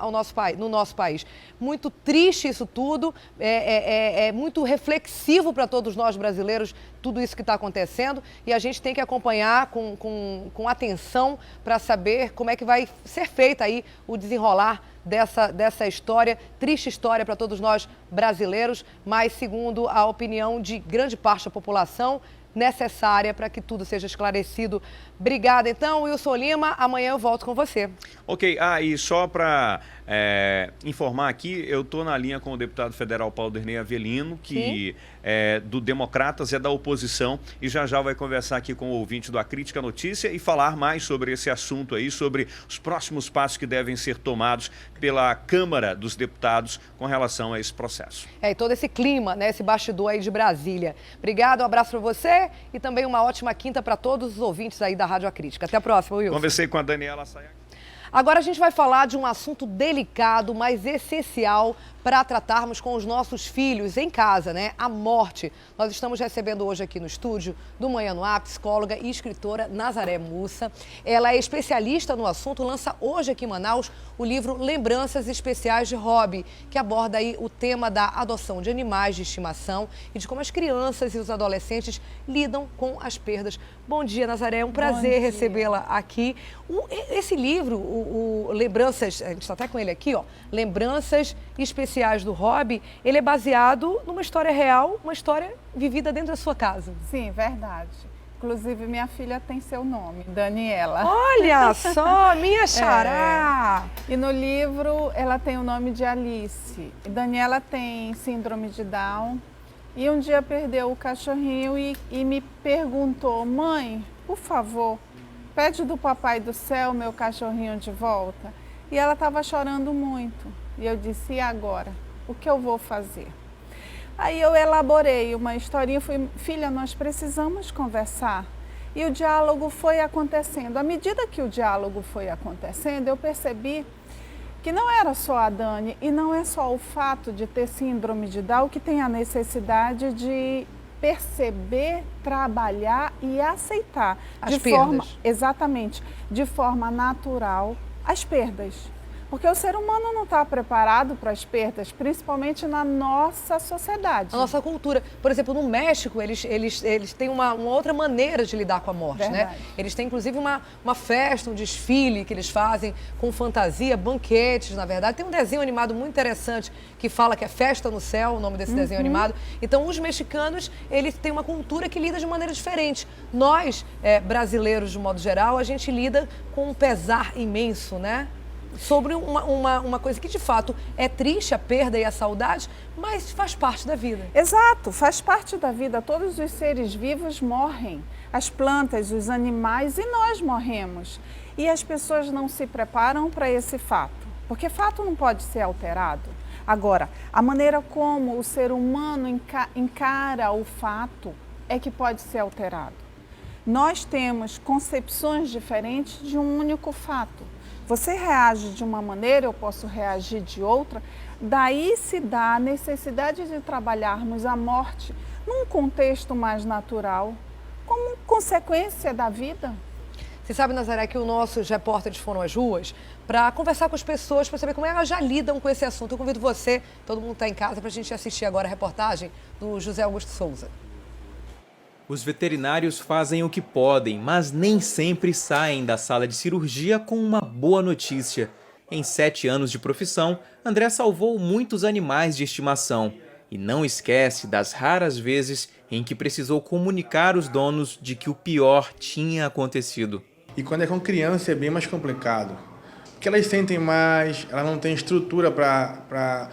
no nosso país. Muito triste isso tudo, é muito reflexivo para todos nós brasileiros tudo isso que está acontecendo e a gente tem que acompanhar com atenção para saber como é que vai ser feita aí o desenrolar dessa história, triste história para todos nós brasileiros, mas segundo a opinião de grande parte da população, necessária para que tudo seja esclarecido. Obrigada, então, Wilson Lima. Amanhã eu volto com você. Ok, e só para informar aqui, eu estou na linha com o deputado federal Paulo Dernei Avelino, que é do Democratas, é da oposição, e já vai conversar aqui com o ouvinte do A Crítica Notícia e falar mais sobre esse assunto aí, sobre os próximos passos que devem ser tomados pela Câmara dos Deputados com relação a esse processo. E todo esse clima, né, esse bastidor aí de Brasília. Obrigado, um abraço para você e também uma ótima quinta para todos os ouvintes aí da Rádio A Crítica. Até a próxima, Wilson. Conversei com a Daniela Sayag. Agora a gente vai falar de um assunto delicado, mas essencial para tratarmos com os nossos filhos em casa, né? A morte. Nós estamos recebendo hoje aqui no estúdio do Manhã no Ar, psicóloga e escritora Nazaré Mussa. Ela é especialista no assunto, lança hoje aqui em Manaus o livro Lembranças Especiais de Robbie, que aborda aí o tema da adoção de animais de estimação e de como as crianças e os adolescentes lidam com as perdas. Bom dia, Nazaré, é um prazer recebê-la aqui. Esse livro, o Lembranças, a gente está até com ele aqui, ó, Lembranças Especiais do Robbie, ele é baseado numa história real, uma história vivida dentro da sua casa. Sim, verdade. Inclusive, minha filha tem seu nome, Daniela. Olha só, minha xará! E no livro, ela tem o nome de Alice. E Daniela tem síndrome de Down. E um dia perdeu o cachorrinho e me perguntou, mãe, por favor, pede do papai do céu meu cachorrinho de volta. E ela estava chorando muito. E eu disse, e agora? O que eu vou fazer? Aí eu elaborei uma historinha, fui, filha, nós precisamos conversar. E o diálogo foi acontecendo. À medida que o diálogo foi acontecendo, eu percebi que não era só a Dani e não é só o fato de ter síndrome de Down que tem a necessidade de perceber, trabalhar e aceitar as perdas. Exatamente, de forma natural as perdas. Porque o ser humano não está preparado para as perdas, principalmente na nossa sociedade. A nossa cultura. Por exemplo, no México, eles têm uma outra maneira de lidar com a morte, Verdade. né? Eles têm, inclusive, uma festa, um desfile que eles fazem com fantasia, banquetes, na verdade. Tem um desenho animado muito interessante que fala que é Festa no Céu, o nome desse desenho animado. Então, os mexicanos, eles têm uma cultura que lida de maneira diferente. Nós, brasileiros, de modo geral, a gente lida com um pesar imenso, né? Sobre uma coisa que, de fato, é triste, a perda e a saudade, mas faz parte da vida. Exato, faz parte da vida. Todos os seres vivos morrem. As plantas, os animais e nós morremos. E as pessoas não se preparam para esse fato, porque fato não pode ser alterado. Agora, a maneira como o ser humano encara o fato é que pode ser alterado. Nós temos concepções diferentes de um único fato. Você reage de uma maneira, eu posso reagir de outra, daí se dá a necessidade de trabalharmos a morte num contexto mais natural, como consequência da vida. Você sabe, Nazaré, que os nossos repórteres foram às ruas para conversar com as pessoas, para saber como elas já lidam com esse assunto. Eu convido você, todo mundo está em casa, para a gente assistir agora a reportagem do José Augusto Souza. Os veterinários fazem o que podem, mas nem sempre saem da sala de cirurgia com uma boa notícia. Em 7 anos de profissão, André salvou muitos animais de estimação e não esquece das raras vezes em que precisou comunicar os donos de que o pior tinha acontecido. E quando é com criança é bem mais complicado, porque elas sentem mais, elas não têm estrutura para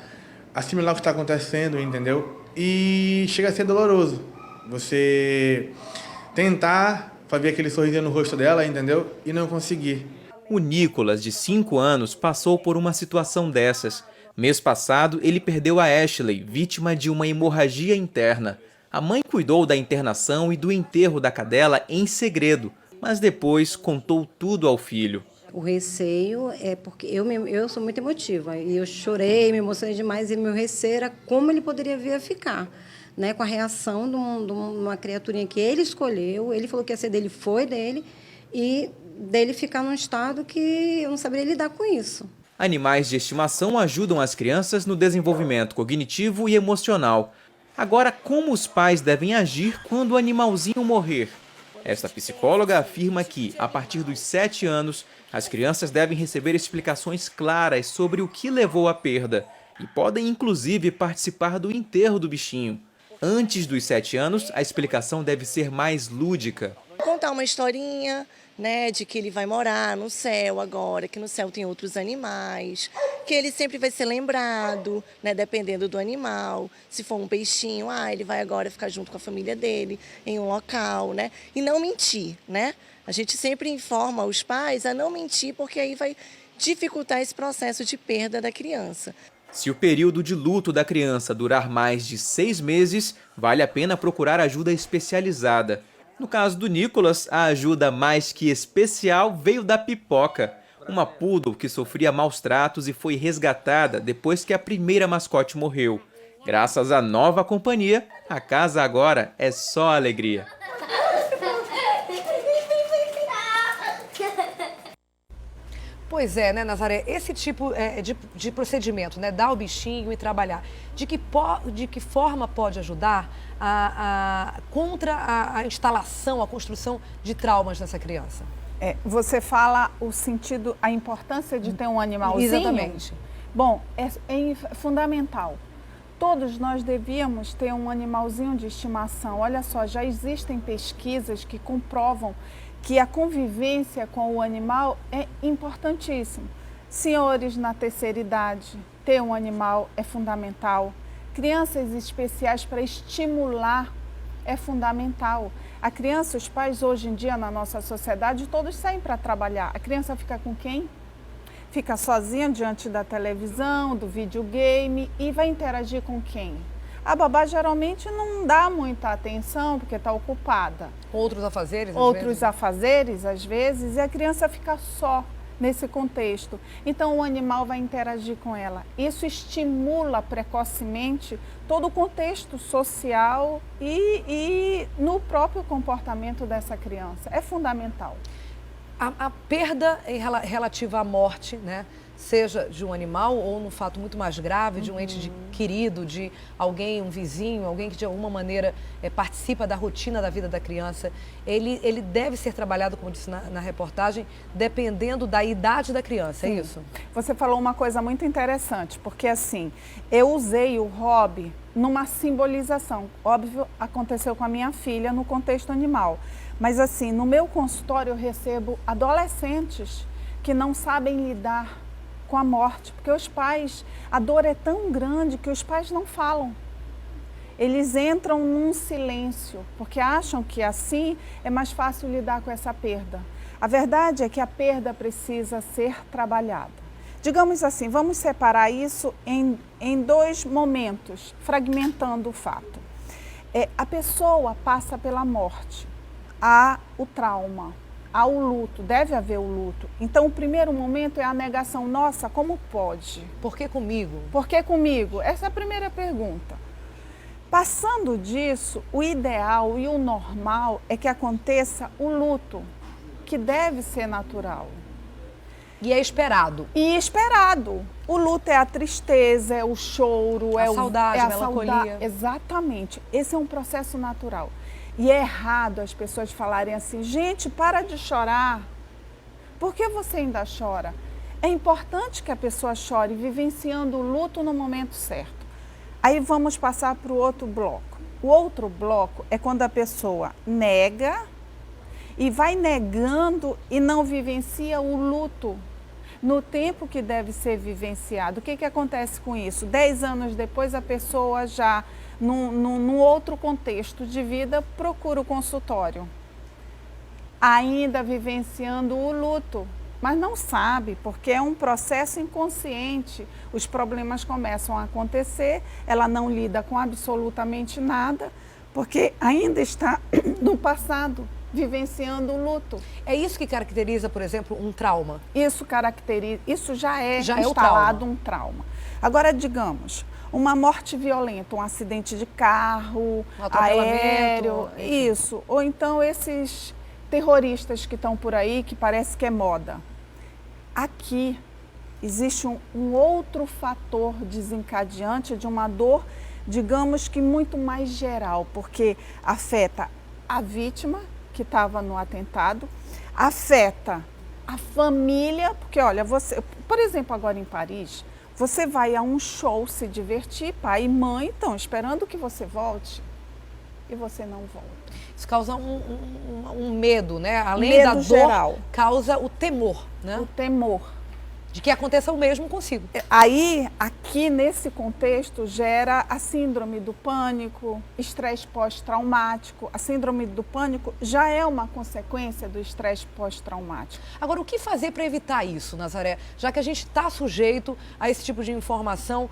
assimilar o que está acontecendo, entendeu? E chega a ser doloroso. Você tentar fazer aquele sorriso no rosto dela, entendeu? E não conseguir. O Nicolas, de 5 anos, passou por uma situação dessas. Mês passado, ele perdeu a Ashley, vítima de uma hemorragia interna. A mãe cuidou da internação e do enterro da cadela em segredo, mas depois contou tudo ao filho. O receio é porque eu sou muito emotiva e eu chorei, me emocionei demais e meu receio era como ele poderia vir a ficar, né, com a reação de uma criaturinha que ele escolheu, ele falou que ia ser dele, foi dele, e dele ficar num estado que eu não saberia lidar com isso. Animais de estimação ajudam as crianças no desenvolvimento cognitivo e emocional. Agora, como os pais devem agir quando o animalzinho morrer? Esta psicóloga afirma que, a partir dos 7 anos, as crianças devem receber explicações claras sobre o que levou à perda e podem, inclusive, participar do enterro do bichinho. Antes dos 7 anos, a explicação deve ser mais lúdica. Contar uma historinha, né, de que ele vai morar no céu agora, que no céu tem outros animais, que ele sempre vai ser lembrado, né, dependendo do animal. Se for um peixinho, ele vai agora ficar junto com a família dele em um local, né? E não mentir, né? A gente sempre informa os pais a não mentir, porque aí vai dificultar esse processo de perda da criança. Se o período de luto da criança durar mais de 6 meses, vale a pena procurar ajuda especializada. No caso do Nicolas, a ajuda mais que especial veio da Pipoca, uma poodle que sofria maus tratos e foi resgatada depois que a primeira mascote morreu. Graças à nova companhia, a casa agora é só alegria. Pois é, né, Nazaré? Esse tipo de procedimento, né, dar o bichinho e trabalhar, de que forma pode ajudar contra a instalação, a construção de traumas nessa criança? Você fala o sentido, a importância de ter um animalzinho? Exatamente. Bom, é fundamental. Todos nós devíamos ter um animalzinho de estimação. Olha só, já existem pesquisas que comprovam que a convivência com o animal é importantíssimo. Senhores na terceira idade, ter um animal é fundamental. Crianças especiais para estimular é fundamental. A criança, os pais hoje em dia na nossa sociedade, todos saem para trabalhar. A criança fica com quem? Fica sozinha diante da televisão, do videogame e vai interagir com quem? A babá geralmente não dá muita atenção porque está ocupada. Outros afazeres, às vezes, e a criança fica só nesse contexto. Então, o animal vai interagir com ela. Isso estimula precocemente todo o contexto social e no próprio comportamento dessa criança. É fundamental. A perda relativa à morte, né? Seja de um animal ou num fato muito mais grave, de um ente querido, de alguém, um vizinho, alguém que de alguma maneira participa da rotina da vida da criança, ele deve ser trabalhado, como disse na reportagem, dependendo da idade da criança, é isso? Você falou uma coisa muito interessante, porque assim, eu usei o hobby numa simbolização. Óbvio, aconteceu com a minha filha no contexto animal, mas assim, no meu consultório eu recebo adolescentes que não sabem lidar com a morte, porque os pais, a dor é tão grande que os pais não falam. Eles entram num silêncio, porque acham que assim é mais fácil lidar com essa perda. A verdade é que a perda precisa ser trabalhada. Digamos assim, vamos separar isso em 2 momentos, fragmentando o fato. A pessoa passa pela morte, há o trauma, há o luto, deve haver o luto. Então, o primeiro momento é a negação. Nossa, como pode? Por que comigo? Por que comigo? Essa é a primeira pergunta. Passando disso, o ideal e o normal é que aconteça o luto, que deve ser natural. E é esperado. E esperado. O luto é a tristeza, é o choro, a saudade, a melancolia. Exatamente. Esse é um processo natural. E é errado as pessoas falarem assim, gente, para de chorar. Por que você ainda chora? É importante que a pessoa chore, vivenciando o luto no momento certo. Aí vamos passar para o outro bloco. O outro bloco é quando a pessoa nega e vai negando e não vivencia o luto no tempo que deve ser vivenciado. O que acontece com isso? 10 anos depois, a pessoa já, num outro contexto de vida, procura o consultório. Ainda vivenciando o luto, mas não sabe, porque é um processo inconsciente. Os problemas começam a acontecer, ela não lida com absolutamente nada, porque ainda está no passado. vivenciando o luto. É isso que caracteriza, por exemplo, um trauma? Isso caracteriza, isso já é instalado um trauma. Agora, digamos, uma morte violenta, um acidente de carro, aéreo, isso. Ou então esses terroristas que estão por aí, que parece que é moda. Aqui existe um outro fator desencadeante de uma dor, digamos que muito mais geral, porque afeta a vítima que estava no atentado, afeta a família, porque olha, você, por exemplo, agora em Paris, você vai a um show se divertir, pai e mãe estão esperando que você volte e você não volta. Isso causa um medo, né? Além medo da dor, geral. Causa o temor, né? O temor. De que aconteça o mesmo consigo. Aí, aqui nesse contexto, gera a síndrome do pânico, estresse pós-traumático. A síndrome do pânico já é uma consequência do estresse pós-traumático. Agora, o que fazer para evitar isso, Nazaré? Já que a gente está sujeito a esse tipo de informação,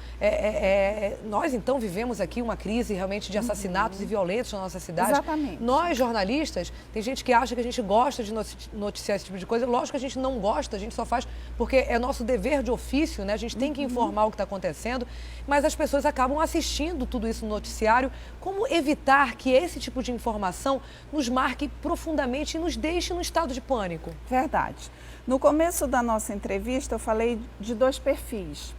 nós então vivemos aqui uma crise realmente de assassinatos e violentos na nossa cidade. Exatamente. Nós, jornalistas, tem gente que acha que a gente gosta de noticiar esse tipo de coisa. Lógico que a gente não gosta, a gente só faz porque é nosso dever de ofício, né? A gente tem que informar o que está acontecendo, mas as pessoas acabam assistindo tudo isso no noticiário. Como evitar que esse tipo de informação nos marque profundamente e nos deixe num estado de pânico? Verdade. No começo da nossa entrevista, eu falei de 2 perfis.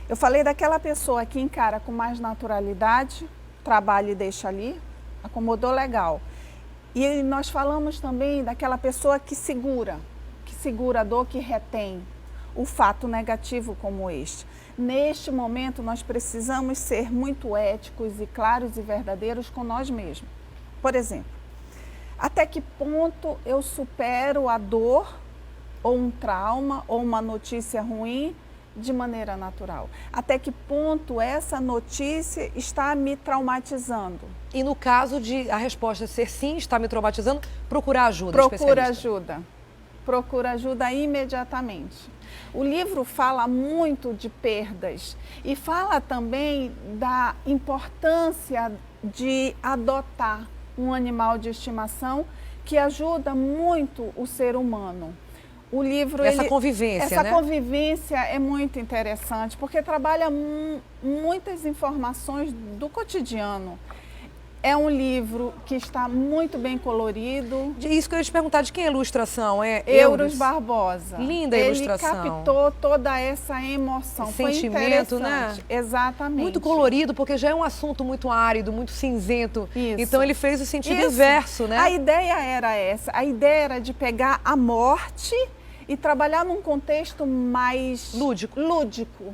Eu falei daquela pessoa que encara com mais naturalidade, trabalha e deixa ali, acomodou legal. E nós falamos também daquela pessoa que segura a dor, que retém o fato negativo como este. Neste momento, nós precisamos ser muito éticos e claros e verdadeiros com nós mesmos. Por exemplo, até que ponto eu supero a dor, ou um trauma, ou uma notícia ruim, de maneira natural? Até que ponto essa notícia está me traumatizando? E no caso de a resposta ser sim, está me traumatizando, procurar ajuda. Procura ajuda. Procura ajuda imediatamente. O livro fala muito de perdas e fala também da importância de adotar um animal de estimação que ajuda muito o ser humano. O livro, essa convivência é muito interessante porque trabalha muitas informações do cotidiano. É um livro que está muito bem colorido. Isso que eu ia te perguntar, de quem é a ilustração? É Euros Barbosa. Linda a ilustração. Ele captou toda essa emoção. Sentimento, né? Exatamente. Muito colorido, porque já é um assunto muito árido, muito cinzento. Isso. Então ele fez o sentido inverso, né? A ideia era essa. A ideia era de pegar a morte e trabalhar num contexto mais lúdico.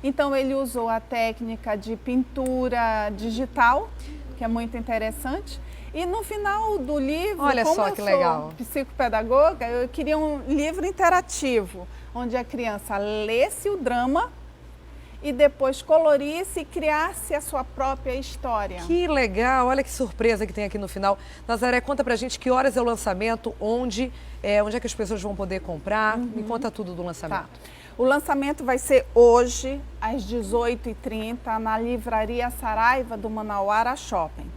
Então ele usou a técnica de pintura digital, que é muito interessante. E no final do livro, olha como só eu que sou legal. psicopedagoga, eu queria um livro interativo, onde a criança lesse o drama e depois colorisse e criasse a sua própria história. Que legal, olha que surpresa que tem aqui no final. Nazaré, conta pra gente que horas é o lançamento, onde é que as pessoas vão poder comprar, me conta tudo do lançamento. Tá. O lançamento vai ser hoje, às 18h30, na Livraria Saraiva do Manauara Shopping.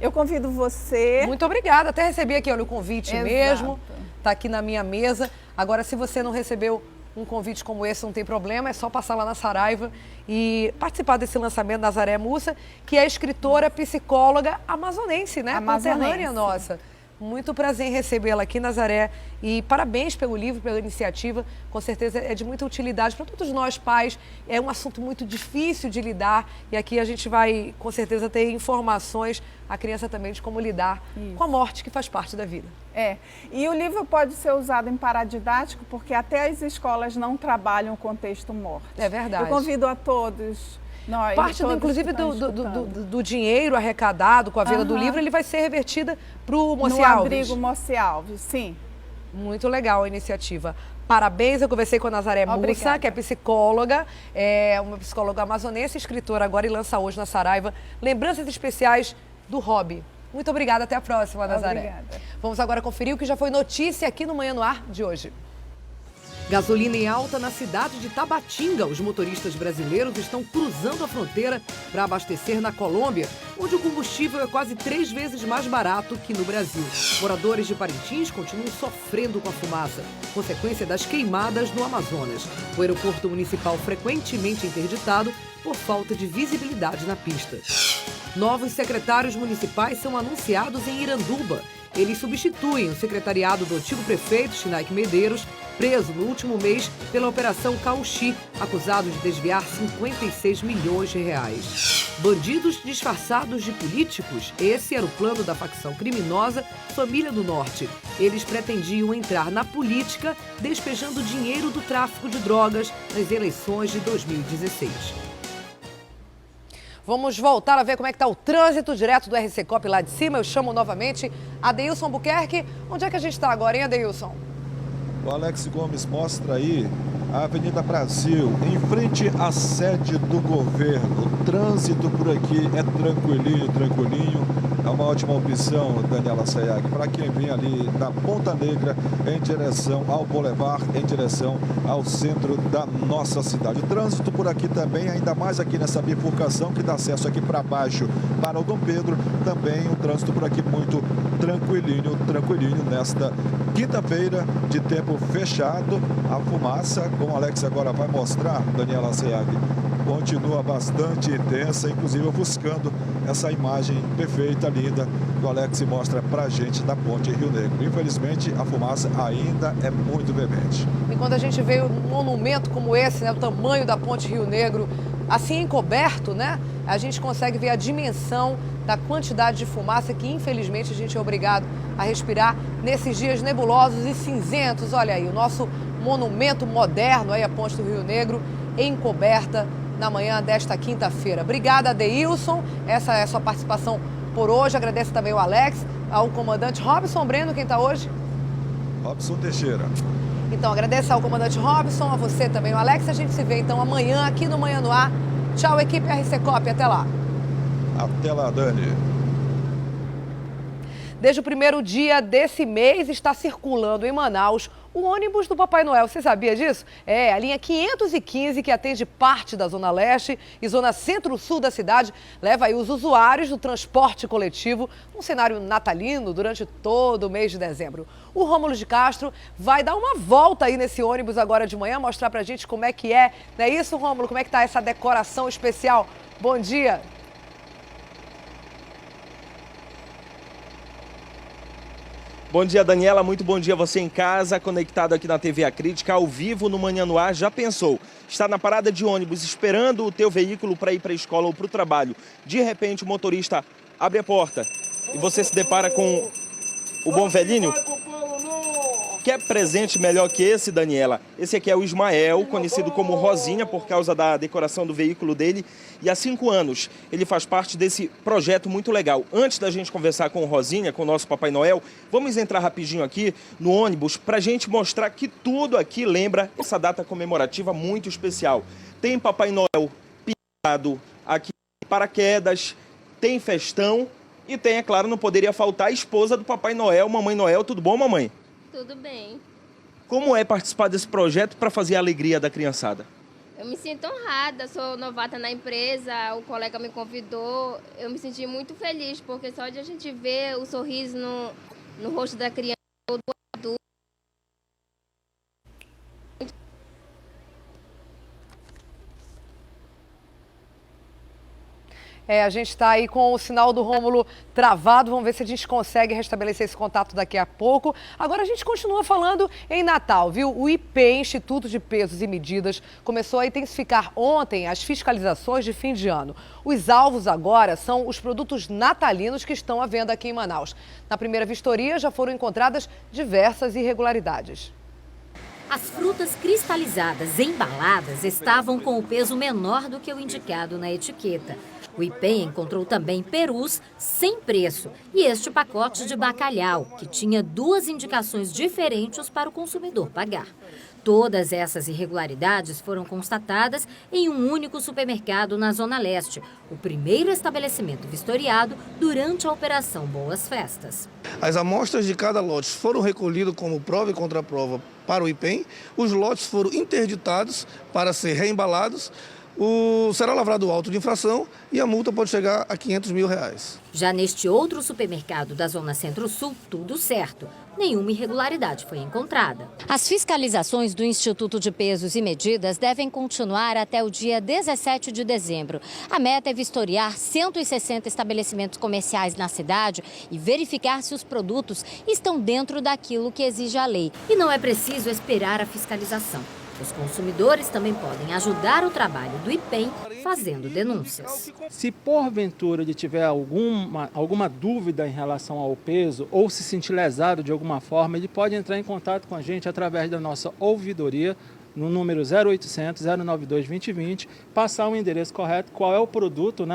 Eu convido você... Muito obrigada, até recebi aqui, olha, o convite mesmo, tá aqui na minha mesa. Agora, se você não recebeu um convite como esse, não tem problema, é só passar lá na Saraiva e participar desse lançamento. Nazaré Mussa, que é escritora, psicóloga amazonense, né? Conterrânea nossa. Muito prazer em recebê-la aqui, Nazaré, e parabéns pelo livro, pela iniciativa. Com certeza é de muita utilidade para todos nós pais. É um assunto muito difícil de lidar e aqui a gente vai, com certeza, ter informações, a criança também, de como lidar com a morte, que faz parte da vida. E o livro pode ser usado em paradidático porque até as escolas não trabalham o contexto morte. É verdade. Eu convido a todos... Parte, inclusive, do dinheiro arrecadado com a venda do livro, ele vai ser revertida para o Moci no Alves. Abrigo Moci Alves, sim. Muito legal a iniciativa. Parabéns, eu conversei com a Nazaré Mussa, que é psicóloga, uma psicóloga amazonense, escritora agora e lança hoje na Saraiva Lembranças Especiais do Hobby. Muito obrigada, até a próxima, Nazaré. Obrigada. Vamos agora conferir o que já foi notícia aqui no Manhã no Ar de hoje. Gasolina em alta na cidade de Tabatinga. Os motoristas brasileiros estão cruzando a fronteira para abastecer na Colômbia, onde o combustível é quase 3 vezes mais barato que no Brasil. Moradores de Parintins continuam sofrendo com a fumaça, consequência das queimadas no Amazonas. O aeroporto municipal frequentemente interditado por falta de visibilidade na pista. Novos secretários municipais são anunciados em Iranduba. Eles substituem o secretariado do antigo prefeito, Shinaik Medeiros, preso no último mês pela Operação Cauchi, acusado de desviar 56 milhões de reais. Bandidos disfarçados de políticos, esse era o plano da facção criminosa Família do Norte. Eles pretendiam entrar na política despejando dinheiro do tráfico de drogas nas eleições de 2016. Vamos voltar a ver como é que está o trânsito direto do RC Cop lá de cima. Eu chamo novamente Adeilson Buquerque. Onde é que a gente está agora, hein, Adeilson? O Alex Gomes mostra aí a Avenida Brasil, em frente à sede do governo. O trânsito por aqui é tranquilinho. É uma ótima opção, Daniela Sayag, para quem vem ali da Ponta Negra em direção ao Boulevard, em direção ao centro da nossa cidade. O trânsito por aqui também, ainda mais aqui nessa bifurcação que dá acesso aqui para baixo para o Dom Pedro, também o trânsito por aqui muito tranquilinho nesta quinta-feira de tempo fechado. A fumaça, como o Alex agora vai mostrar, Daniela Sayag, continua bastante intensa, inclusive ofuscando essa imagem perfeita, linda, que o Alex mostra pra gente da ponte Rio Negro. Infelizmente, a fumaça ainda é muito veemente. E quando a gente vê um monumento como esse, né, o tamanho da ponte Rio Negro, assim encoberto, né, a gente consegue ver a dimensão da quantidade de fumaça que, infelizmente, a gente é obrigado a respirar nesses dias nebulosos e cinzentos. Olha aí, o nosso monumento moderno, aí a ponte do Rio Negro, encoberta na manhã desta quinta-feira. Obrigada, Adeilson. Essa é a sua participação por hoje. Agradeço também ao Alex, ao comandante Robson Breno, quem está hoje? Robson Teixeira. Então, agradeço ao comandante Robson, a você também, o Alex. A gente se vê, então, amanhã aqui no Manhã no Ar. Tchau, equipe RC Cop. Até lá. Até lá, Dani. Desde o primeiro dia desse mês, está circulando em Manaus o ônibus do Papai Noel. Você sabia disso? É, a linha 515, que atende parte da Zona Leste e Zona Centro-Sul da cidade, leva aí os usuários do transporte coletivo num cenário natalino durante todo o mês de dezembro. O Rômulo de Castro vai dar uma volta aí nesse ônibus agora de manhã, mostrar pra gente como é que é. Não é isso, Rômulo? Como é que tá essa decoração especial? Bom dia! Bom dia, Daniela. Muito bom dia você em casa, conectado aqui na TV A Crítica, ao vivo no Manhã no Ar. Já pensou? Está na parada de ônibus esperando o teu veículo para ir para a escola ou para o trabalho. De repente, o motorista abre a porta e você se depara com o bom velhinho. Quer presente melhor que esse, Daniela? Esse aqui é o Ismael, conhecido como Rosinha por causa da decoração do veículo dele. E há 5 anos ele faz parte desse projeto muito legal. Antes da gente conversar com o Rosinha, com o nosso Papai Noel, vamos entrar rapidinho aqui no ônibus para a gente mostrar que tudo aqui lembra essa data comemorativa muito especial. Tem Papai Noel pintado aqui, paraquedas, tem festão e tem, é claro, não poderia faltar a esposa do Papai Noel, Mamãe Noel. Tudo bom, mamãe? Tudo bem. Como é participar desse projeto para fazer a alegria da criançada? Eu me sinto honrada, sou novata na empresa, o colega me convidou. Eu me senti muito feliz, porque só de a gente ver o sorriso no rosto da criança ou do adulto. A gente está aí com o sinal do Rômulo travado. Vamos ver se a gente consegue restabelecer esse contato daqui a pouco. Agora a gente continua falando em Natal, viu? O IP, Instituto de Pesos e Medidas, começou a intensificar ontem as fiscalizações de fim de ano. Os alvos agora são os produtos natalinos que estão à venda aqui em Manaus. Na primeira vistoria já foram encontradas diversas irregularidades. As frutas cristalizadas embaladas estavam com o peso menor do que o indicado na etiqueta. O IPEM encontrou também perus sem preço e este pacote de bacalhau, que tinha 2 indicações diferentes para o consumidor pagar. Todas essas irregularidades foram constatadas em um único supermercado na Zona Leste, o primeiro estabelecimento vistoriado durante a Operação Boas Festas. As amostras de cada lote foram recolhidas como prova e contraprova para o IPEM, os lotes foram interditados para ser reembalados, será lavrado o auto de infração e a multa pode chegar a R$500 mil. Já neste outro supermercado da Zona Centro-Sul, tudo certo. Nenhuma irregularidade foi encontrada. As fiscalizações do Instituto de Pesos e Medidas devem continuar até o dia 17 de dezembro. A meta é vistoriar 160 estabelecimentos comerciais na cidade e verificar se os produtos estão dentro daquilo que exige a lei. E não é preciso esperar a fiscalização. Os consumidores também podem ajudar o trabalho do IPEM fazendo denúncias. Se porventura ele tiver alguma dúvida em relação ao peso ou se sentir lesado de alguma forma, ele pode entrar em contato com a gente através da nossa ouvidoria no número 0800 092 2020, passar o endereço correto, qual é o produto,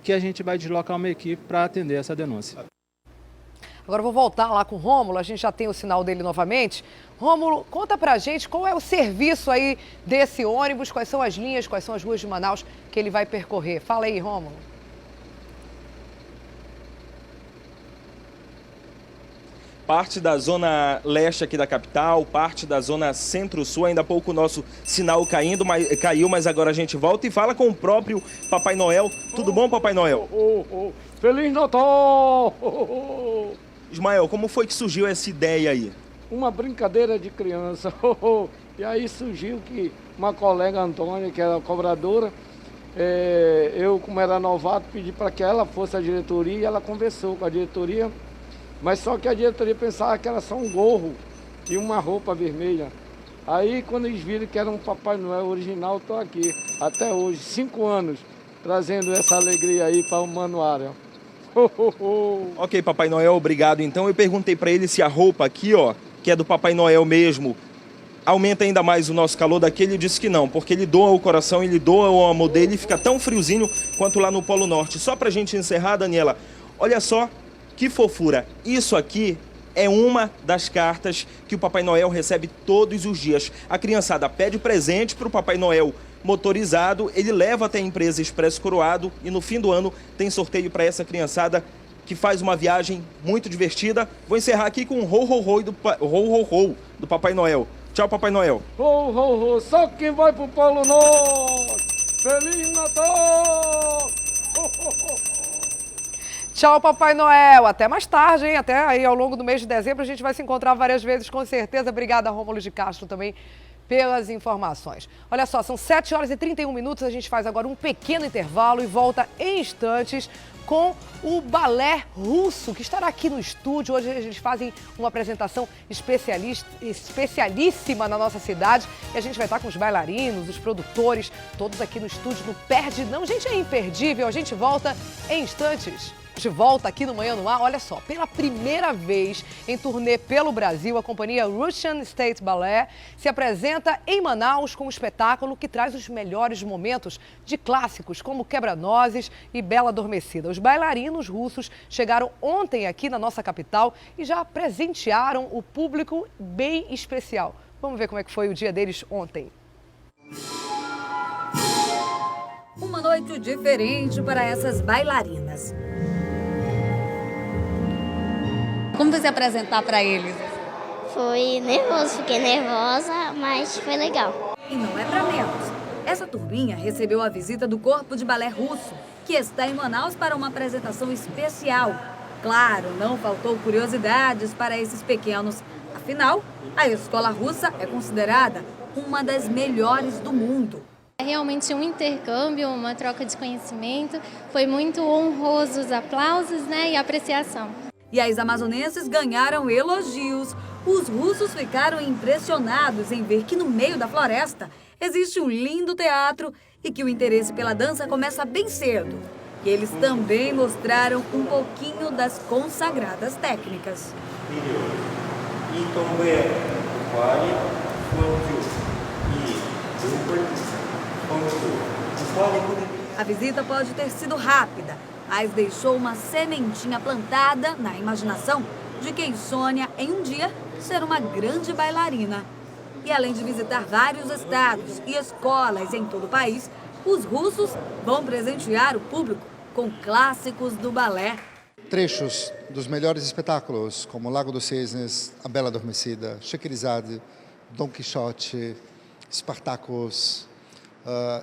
que a gente vai deslocar uma equipe para atender essa denúncia. Agora eu vou voltar lá com o Rômulo, a gente já tem o sinal dele novamente. Rômulo, conta pra gente qual é o serviço aí desse ônibus, quais são as linhas, quais são as ruas de Manaus que ele vai percorrer. Fala aí, Rômulo. Parte da zona leste aqui da capital, parte da zona centro-sul. Ainda há pouco o nosso sinal caiu, mas agora a gente volta e fala com o próprio Papai Noel. Tudo bom, Papai Noel? Feliz Natal! Ismael, como foi que surgiu essa ideia aí? Uma brincadeira de criança. E aí surgiu que uma colega, Antônia, que era cobradora, eu, como era novato, pedi para que ela fosse à diretoria e ela conversou com a diretoria. Mas só que a diretoria pensava que era só um gorro e uma roupa vermelha. Aí, quando eles viram que era um Papai Noel original, estou aqui, até hoje, 5 anos, trazendo essa alegria aí para o Manuário. Ok, Papai Noel, obrigado. Então, eu perguntei para ele se a roupa aqui, que é do Papai Noel mesmo, aumenta ainda mais o nosso calor daqui. Ele disse que não, porque ele doa o coração, ele doa o amor dele e fica tão friozinho quanto lá no Polo Norte. Só para a gente encerrar, Daniela, olha só que fofura. Isso aqui é uma das cartas que o Papai Noel recebe todos os dias. A criançada pede presente para o Papai Noel motorizado, ele leva até a empresa Expresso Coroado e no fim do ano tem sorteio para essa criançada que faz uma viagem muito divertida. Vou encerrar aqui com um ho-ho-ho do Papai Noel. Tchau, Papai Noel. Ho-ho-ho, só quem vai pro Polo Norte. Feliz Natal! Tchau, Papai Noel. Até mais tarde, hein? Até aí ao longo do mês de dezembro a gente vai se encontrar várias vezes, com certeza. Obrigada, Rômulo de Castro, também pelas informações. Olha só, são 7 horas e 31 minutos. A gente faz agora um pequeno intervalo e volta em instantes com o balé russo, que estará aqui no estúdio. Hoje eles fazem uma apresentação especialíssima na nossa cidade. E a gente vai estar com os bailarinos, os produtores, todos aqui no estúdio. Não perde não, gente, é imperdível. A gente volta em instantes. De volta aqui no Manhã no Ar, olha só, pela primeira vez em turnê pelo Brasil, a companhia Russian State Ballet se apresenta em Manaus com um espetáculo que traz os melhores momentos de clássicos como Quebra-Nozes e Bela Adormecida. Os bailarinos russos chegaram ontem aqui na nossa capital e já presentearam o público bem especial. Vamos ver como é que foi o dia deles ontem. Uma noite diferente para essas bailarinas. Como você apresentar para eles? Foi nervoso, fiquei nervosa, mas foi legal. E não é para menos. Essa turminha recebeu a visita do Corpo de Balé Russo, que está em Manaus para uma apresentação especial. Claro, não faltou curiosidades para esses pequenos. Afinal, a escola russa é considerada uma das melhores do mundo. É realmente um intercâmbio, uma troca de conhecimento. Foi muito honroso os aplausos, e a apreciação. E as amazonenses ganharam elogios. Os russos ficaram impressionados em ver que no meio da floresta existe um lindo teatro e que o interesse pela dança começa bem cedo. E eles também mostraram um pouquinho das consagradas técnicas. A visita pode ter sido rápida, mas deixou uma sementinha plantada na imaginação de quem sonha em um dia ser uma grande bailarina. E além de visitar vários estados e escolas em todo o país, os russos vão presentear o público com clássicos do balé. Trechos dos melhores espetáculos, como Lago dos Cisnes, A Bela Adormecida, Scheherazade, Dom Quixote, Spartacus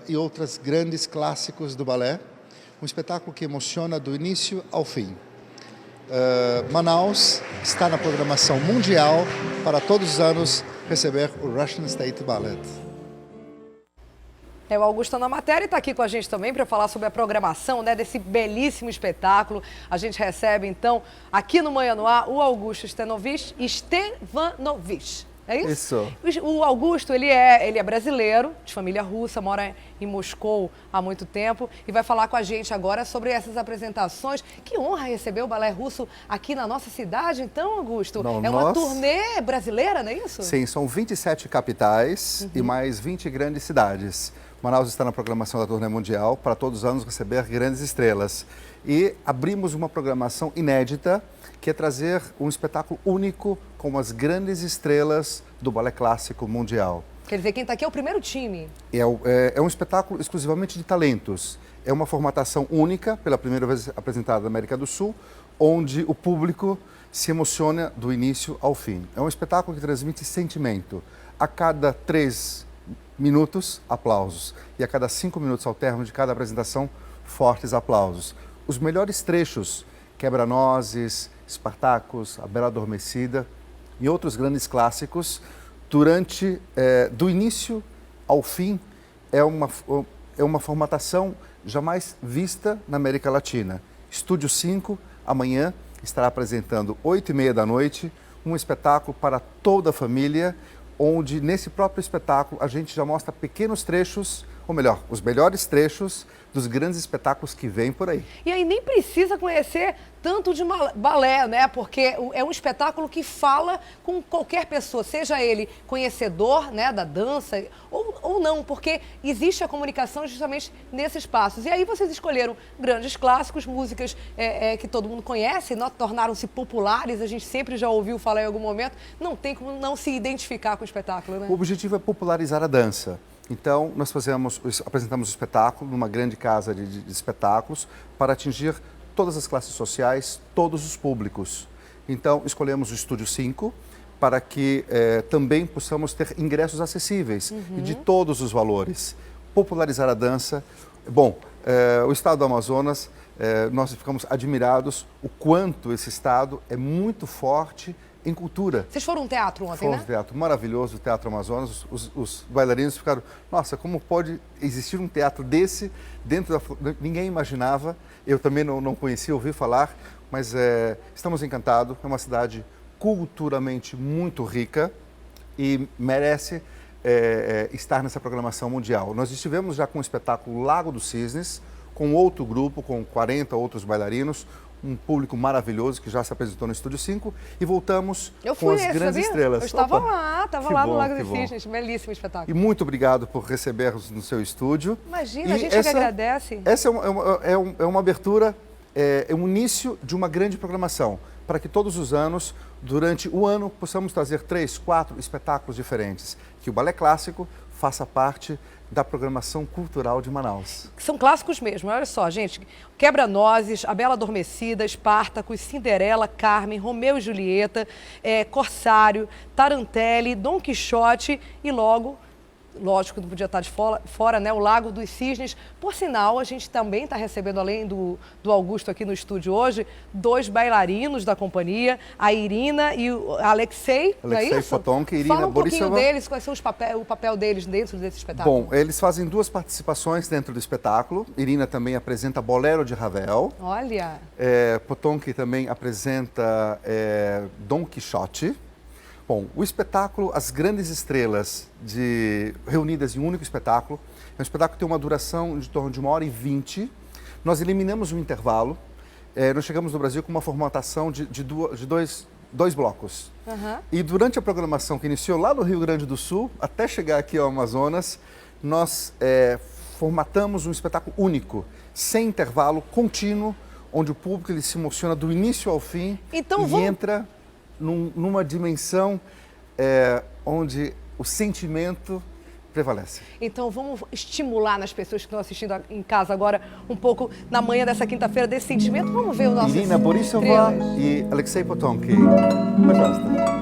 e outros grandes clássicos do balé. Um espetáculo que emociona do início ao fim. Manaus está na programação mundial para todos os anos receber o Russian State Ballet. O Augusto na matéria está aqui com a gente também para falar sobre a programação, né, desse belíssimo espetáculo. A gente recebe, então, aqui no Manhã no Ar, o Augusto Stevanovich. É isso? Isso. O Augusto, ele é brasileiro, de família russa, mora em Moscou há muito tempo e vai falar com a gente agora sobre essas apresentações. Que honra receber o balé russo aqui na nossa cidade, então, Augusto. Não, uma turnê brasileira, não é isso? Sim, são 27 capitais e mais 20 grandes cidades. Manaus está na programação da turnê mundial para todos os anos receber grandes estrelas. E abrimos uma programação inédita, que é trazer um espetáculo único com as grandes estrelas do balé clássico mundial. Quer dizer, quem está aqui é o primeiro time. É um espetáculo exclusivamente de talentos. É uma formatação única, pela primeira vez apresentada na América do Sul, onde o público se emociona do início ao fim. É um espetáculo que transmite sentimento. A cada 3 minutos, aplausos. E a cada 5 minutos ao término de cada apresentação, fortes aplausos. Os melhores trechos, Quebra-Nozes, Spartacus, A Bela Adormecida e outros grandes clássicos, do início ao fim, é uma formatação jamais vista na América Latina. Estúdio 5, amanhã, estará apresentando 8h30 da noite, um espetáculo para toda a família, onde nesse próprio espetáculo a gente já mostra pequenos trechos, ou melhor, os melhores trechos dos grandes espetáculos que vêm por aí. E aí nem precisa conhecer tanto de balé, né? Porque é um espetáculo que fala com qualquer pessoa, seja ele conhecedor, né, da dança ou não, porque existe a comunicação justamente nesses espaços. E aí vocês escolheram grandes clássicos, músicas que todo mundo conhece, tornaram-se populares, a gente sempre já ouviu falar em algum momento, não tem como não se identificar com o espetáculo, né? O objetivo é popularizar a dança. Então, nós apresentamos o espetáculo numa grande casa de espetáculos para atingir todas as classes sociais, todos os públicos. Então, escolhemos o Estúdio 5 para que também possamos ter ingressos acessíveis e de todos os valores. Popularizar a dança. Bom, o estado do Amazonas, nós ficamos admirados o quanto esse estado é muito forte em cultura. Vocês foram um teatro ontem, Fomos né? um teatro maravilhoso, o Teatro Amazonas. Os bailarinos ficaram, nossa, como pode existir um teatro desse dentro da... Ninguém imaginava, eu também não conhecia, ouvi falar, mas estamos encantados. É uma cidade culturalmente muito rica e merece estar nessa programação mundial. Nós estivemos já com o espetáculo Lago dos Cisnes, com outro grupo, com 40 outros bailarinos, um público maravilhoso que já se apresentou no Estúdio 5 e voltamos com as grandes estrelas. Eu estava lá no Lago dos Cisnes, belíssimo espetáculo. E muito obrigado por receber-nos no seu estúdio. Imagina, a gente que agradece. Essa é uma abertura, é um início de uma grande programação, para que todos os anos, durante o ano, possamos trazer 3, 4 espetáculos diferentes, que o balé clássico faça parte da programação cultural de Manaus. São clássicos mesmo, olha só, gente. Quebra-Nozes, A Bela Adormecida, Spartacus, Cinderela, Carmen, Romeu e Julieta, Corsário, Tarantelli, Dom Quixote e lógico, não podia estar de fora, né? O Lago dos Cisnes. Por sinal, a gente também está recebendo, além do Augusto aqui no estúdio hoje, 2 bailarinos da companhia, a Irina e o Alexei, não é isso? Potonki, Irina Fala um Borisova. pouquinho deles, quais são o papel deles dentro desse espetáculo. Bom, eles fazem 2 participações dentro do espetáculo. Irina também apresenta Bolero de Ravel. Olha! Potonki também apresenta Dom Quixote. Bom, o espetáculo, as grandes estrelas reunidas em um único espetáculo, é um espetáculo que tem uma duração de torno de 1h20. Nós eliminamos o intervalo. Nós chegamos no Brasil com uma formatação de dois blocos. E durante a programação que iniciou lá no Rio Grande do Sul, até chegar aqui ao Amazonas, nós formatamos um espetáculo único, sem intervalo, contínuo, onde o público ele se emociona do início ao fim entra numa dimensão onde o sentimento prevalece. Então vamos estimular nas pessoas que estão assistindo em casa agora um pouco na manhã dessa quinta-feira desse sentimento. Vamos ver o nosso Irina Borisova e Alexei Potonkin. Пожалуйста.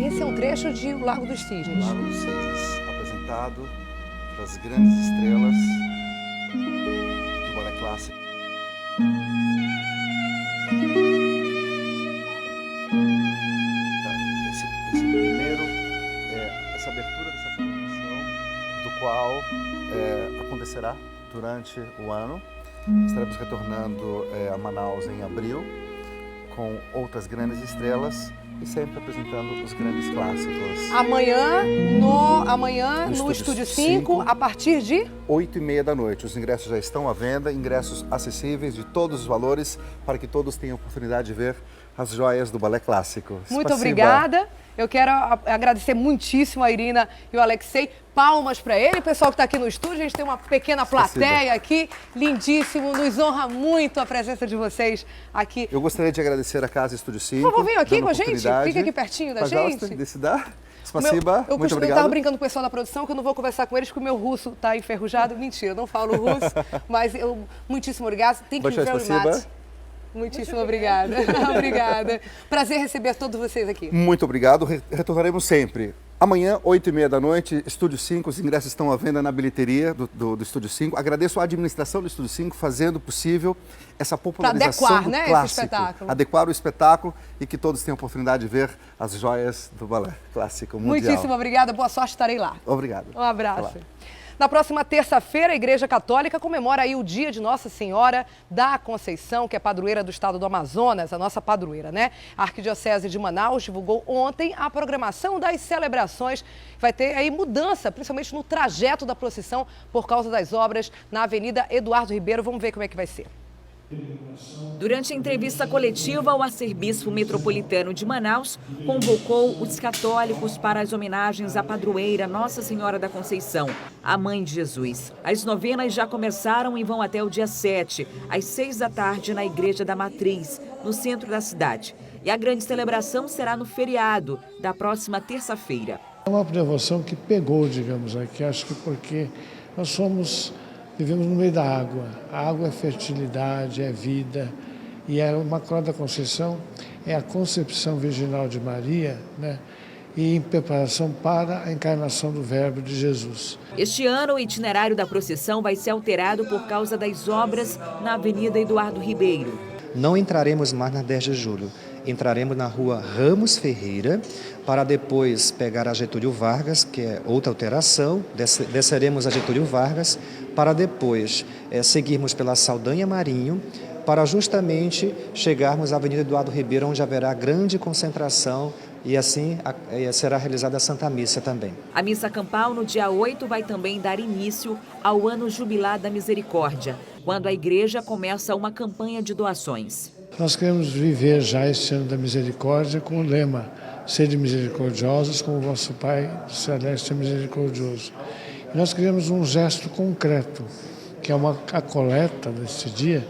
Esse é um trecho de O Lago dos Cisnes. Lago dos Cisnes, apresentado pelas grandes estrelas do balé clássico. Esse primeiro, essa abertura dessa programação, do qual acontecerá durante o ano. Estaremos retornando a Manaus em abril, com outras grandes estrelas e sempre apresentando os grandes clássicos. Amanhã no Estúdio 5, a partir de 8h30 da noite. Os ingressos já estão à venda, ingressos acessíveis de todos os valores, para que todos tenham oportunidade de ver as joias do balé clássico. Muito obrigada. Eu quero agradecer muitíssimo a Irina e o Alexei. Palmas para ele, o pessoal que está aqui no estúdio. A gente tem uma pequena plateia aqui, lindíssimo. Nos honra muito a presença de vocês aqui. Eu gostaria de agradecer a Casa Estúdio 5. Por favor, venham aqui com a gente. Fica aqui pertinho da gente. Spasiba, muito obrigado. Eu estava brincando com o pessoal da produção que eu não vou conversar com eles porque o meu russo está enferrujado. Mentira, eu não falo russo, mas muitíssimo obrigado. Thank you very much. Muitíssimo obrigada. Obrigada. Prazer receber todos vocês aqui. Muito obrigado. Retornaremos sempre. Amanhã, 8h30 da noite, Estúdio 5, os ingressos estão à venda na bilheteria do Estúdio 5. Agradeço à administração do Estúdio 5 fazendo possível essa popularização do clássico. Esse espetáculo. Adequar o espetáculo e que todos tenham a oportunidade de ver as joias do balé clássico mundial. Muitíssimo obrigada, boa sorte, estarei lá. Obrigado. Um abraço. Na próxima terça-feira, a Igreja Católica comemora aí o dia de Nossa Senhora da Conceição, que é padroeira do estado do Amazonas, a nossa padroeira, né? A Arquidiocese de Manaus divulgou ontem a programação das celebrações. Vai ter aí mudança, principalmente no trajeto da procissão, por causa das obras na Avenida Eduardo Ribeiro. Vamos ver como é que vai ser. Durante a entrevista coletiva, o arcebispo metropolitano de Manaus convocou os católicos para as homenagens à padroeira Nossa Senhora da Conceição, a Mãe de Jesus. As novenas já começaram e vão até o dia 7, às 6 da tarde, na Igreja da Matriz, no centro da cidade. E a grande celebração será no feriado da próxima terça-feira. É uma devoção que pegou, digamos aqui, acho que porque nós vivemos no meio da água. A água é fertilidade, é vida. E a Imaculada Conceição é a concepção virginal de Maria, né? E em preparação para a encarnação do Verbo de Jesus. Este ano, o itinerário da procissão vai ser alterado por causa das obras na Avenida Eduardo Ribeiro. Não entraremos mais na 10 de julho. Entraremos na rua Ramos Ferreira, para depois pegar a Getúlio Vargas, que é outra alteração. Desceremos a Getúlio Vargas, para depois seguirmos pela Saldanha Marinho, para justamente chegarmos à Avenida Eduardo Ribeiro, onde haverá grande concentração e assim será realizada a Santa Missa também. A missa campal no dia 8 vai também dar início ao ano jubilar da Misericórdia. quando a igreja começa uma campanha de doações. Nós queremos viver já este ano da misericórdia com o lema: sede misericordiosos como o vosso Pai Celeste é misericordioso. E nós queremos um gesto concreto, que é a coleta deste dia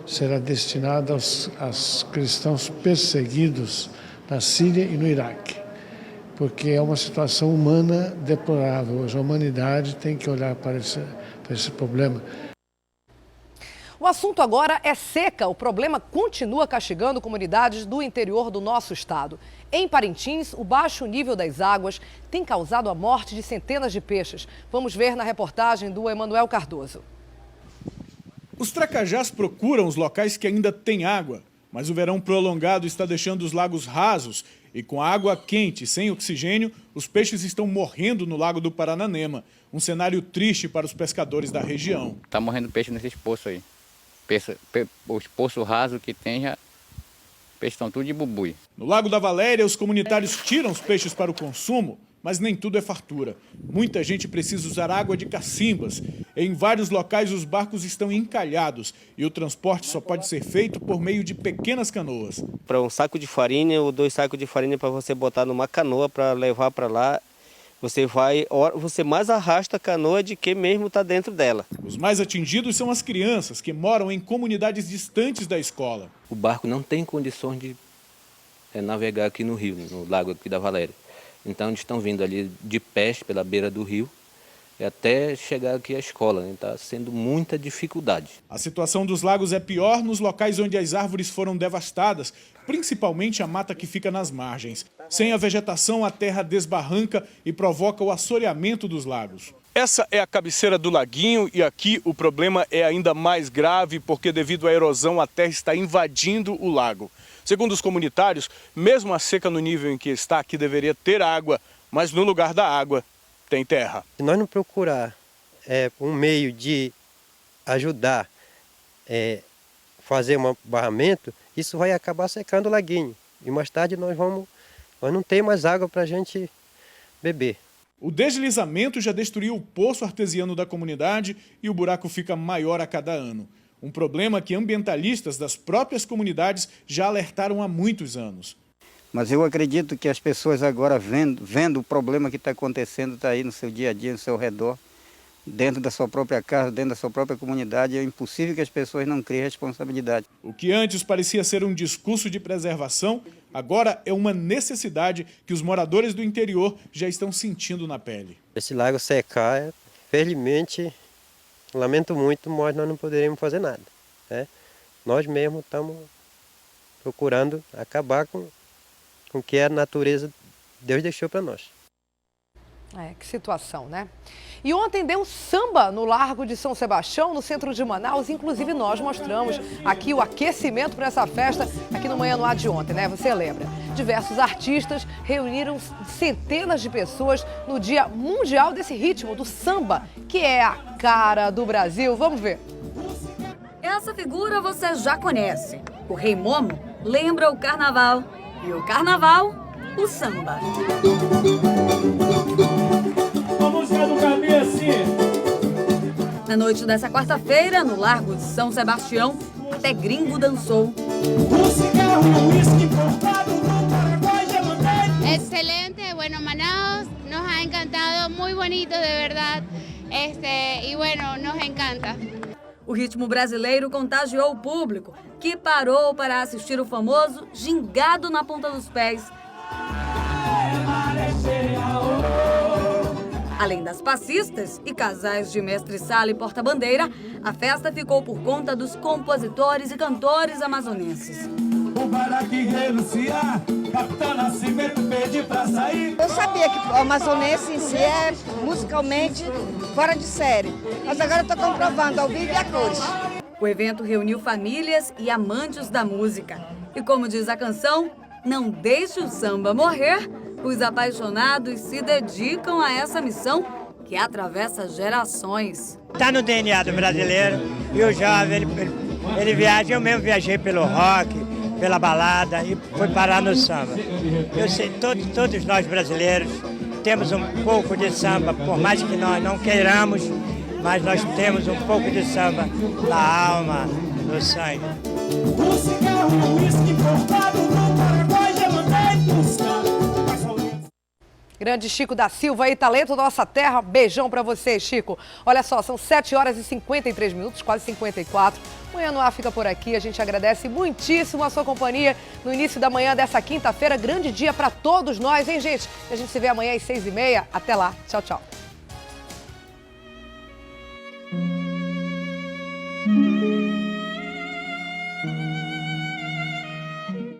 será destinada aos cristãos perseguidos na Síria e no Iraque, porque é uma situação humana deplorável. Hoje a humanidade tem que olhar para esse problema. O assunto agora é seca. O problema continua castigando comunidades do interior do nosso estado. Em Parintins, o baixo nível das águas tem causado a morte de centenas de peixes. Vamos ver na reportagem do Emanuel Cardoso. Os tracajás procuram os locais que ainda têm água, mas o verão prolongado está deixando os lagos rasos e com a água quente e sem oxigênio, os peixes estão morrendo no Lago do Parananema. Um cenário triste para os pescadores da região. Está morrendo peixe nesses poços aí. Os poços rasos que tem, já peixes estão tudo de bubui. No Lago da Valéria, os comunitários tiram os peixes para o consumo, mas nem tudo é fartura. Muita gente precisa usar água de cacimbas. Em vários locais, os barcos estão encalhados e o transporte só pode ser feito por meio de pequenas canoas. Para um saco de farinha ou 2 sacos de farinha para você botar numa canoa para levar para lá, você mais arrasta a canoa de que mesmo está dentro dela. Os mais atingidos são as crianças que moram em comunidades distantes da escola. O barco não tem condições de navegar aqui no rio, no lago aqui da Valéria. Então eles estão vindo ali de pés pela beira do rio até chegar aqui à escola. Está sendo muita dificuldade. A situação dos lagos é pior nos locais onde as árvores foram devastadas, principalmente a mata que fica nas margens. Sem a vegetação, a terra desbarranca e provoca o assoreamento dos lagos. Essa é a cabeceira do laguinho e aqui o problema é ainda mais grave porque devido à erosão a terra está invadindo o lago. Segundo os comunitários, mesmo a seca no nível em que está, aqui deveria ter água, mas no lugar da água tem terra. Se nós não procurar um meio de ajudar fazer um barramento, isso vai acabar secando o laguinho. E mais tarde nós não temos mais água para a gente beber. O deslizamento já destruiu o poço artesiano da comunidade e o buraco fica maior a cada ano. Um problema que ambientalistas das próprias comunidades já alertaram há muitos anos. Mas eu acredito que as pessoas agora vendo o problema que está acontecendo, está aí no seu dia a dia, no seu redor, dentro da sua própria casa, dentro da sua própria comunidade, é impossível que as pessoas não criem responsabilidade. O que antes parecia ser um discurso de preservação, agora é uma necessidade que os moradores do interior já estão sentindo na pele. Esse lago secar, felizmente, lamento muito, mas nós não poderíamos fazer nada. Nós mesmos estamos procurando acabar com o que a natureza Deus deixou para nós. Que situação, né? E ontem deu samba no Largo de São Sebastião, no centro de Manaus. Inclusive, nós mostramos aqui o aquecimento para essa festa aqui no Manhã no Ar de ontem, né? Você lembra? Diversos artistas reuniram centenas de pessoas no Dia Mundial desse ritmo, do samba, que é a cara do Brasil. Vamos ver. Essa figura você já conhece. O Rei Momo lembra o carnaval. E o carnaval, o samba. A música do caminho assim. Na noite dessa quarta-feira, no Largo de São Sebastião, até gringo dançou. Excelente, bueno, Manaus nos ha encantado, muy bonito de verdad, y bueno, nos encanta. O ritmo brasileiro contagiou o público, que parou para assistir o famoso gingado na ponta dos pés. Além das passistas e casais de mestre-sala e porta-bandeira, a festa ficou por conta dos compositores e cantores amazonenses. Eu sabia que o amazonense em si é musicalmente fora de série, mas agora eu estou comprovando ao vivo e a cores. O evento reuniu famílias e amantes da música. E como diz a canção, não deixe o samba morrer, os apaixonados se dedicam a essa missão que atravessa gerações. Está no DNA do brasileiro e o jovem, ele viaja, eu mesmo viajei pelo rock, pela balada e fui parar no samba. Eu sei, todos nós brasileiros temos um pouco de samba, por mais que nós não queiramos, mas nós temos um pouco de samba na alma, no sangue. O cigarro e o uísque importado do Paraguai já mandei buscar. Grande Chico da Silva aí, talento da nossa terra. Beijão pra você, Chico. Olha só, são 7 horas e 53 minutos, quase 54. Manhã no Ar fica por aqui. A gente agradece muitíssimo a sua companhia no início da manhã dessa quinta-feira. Grande dia pra todos nós, hein, gente? A gente se vê amanhã às 6h30. Até lá. Tchau, tchau.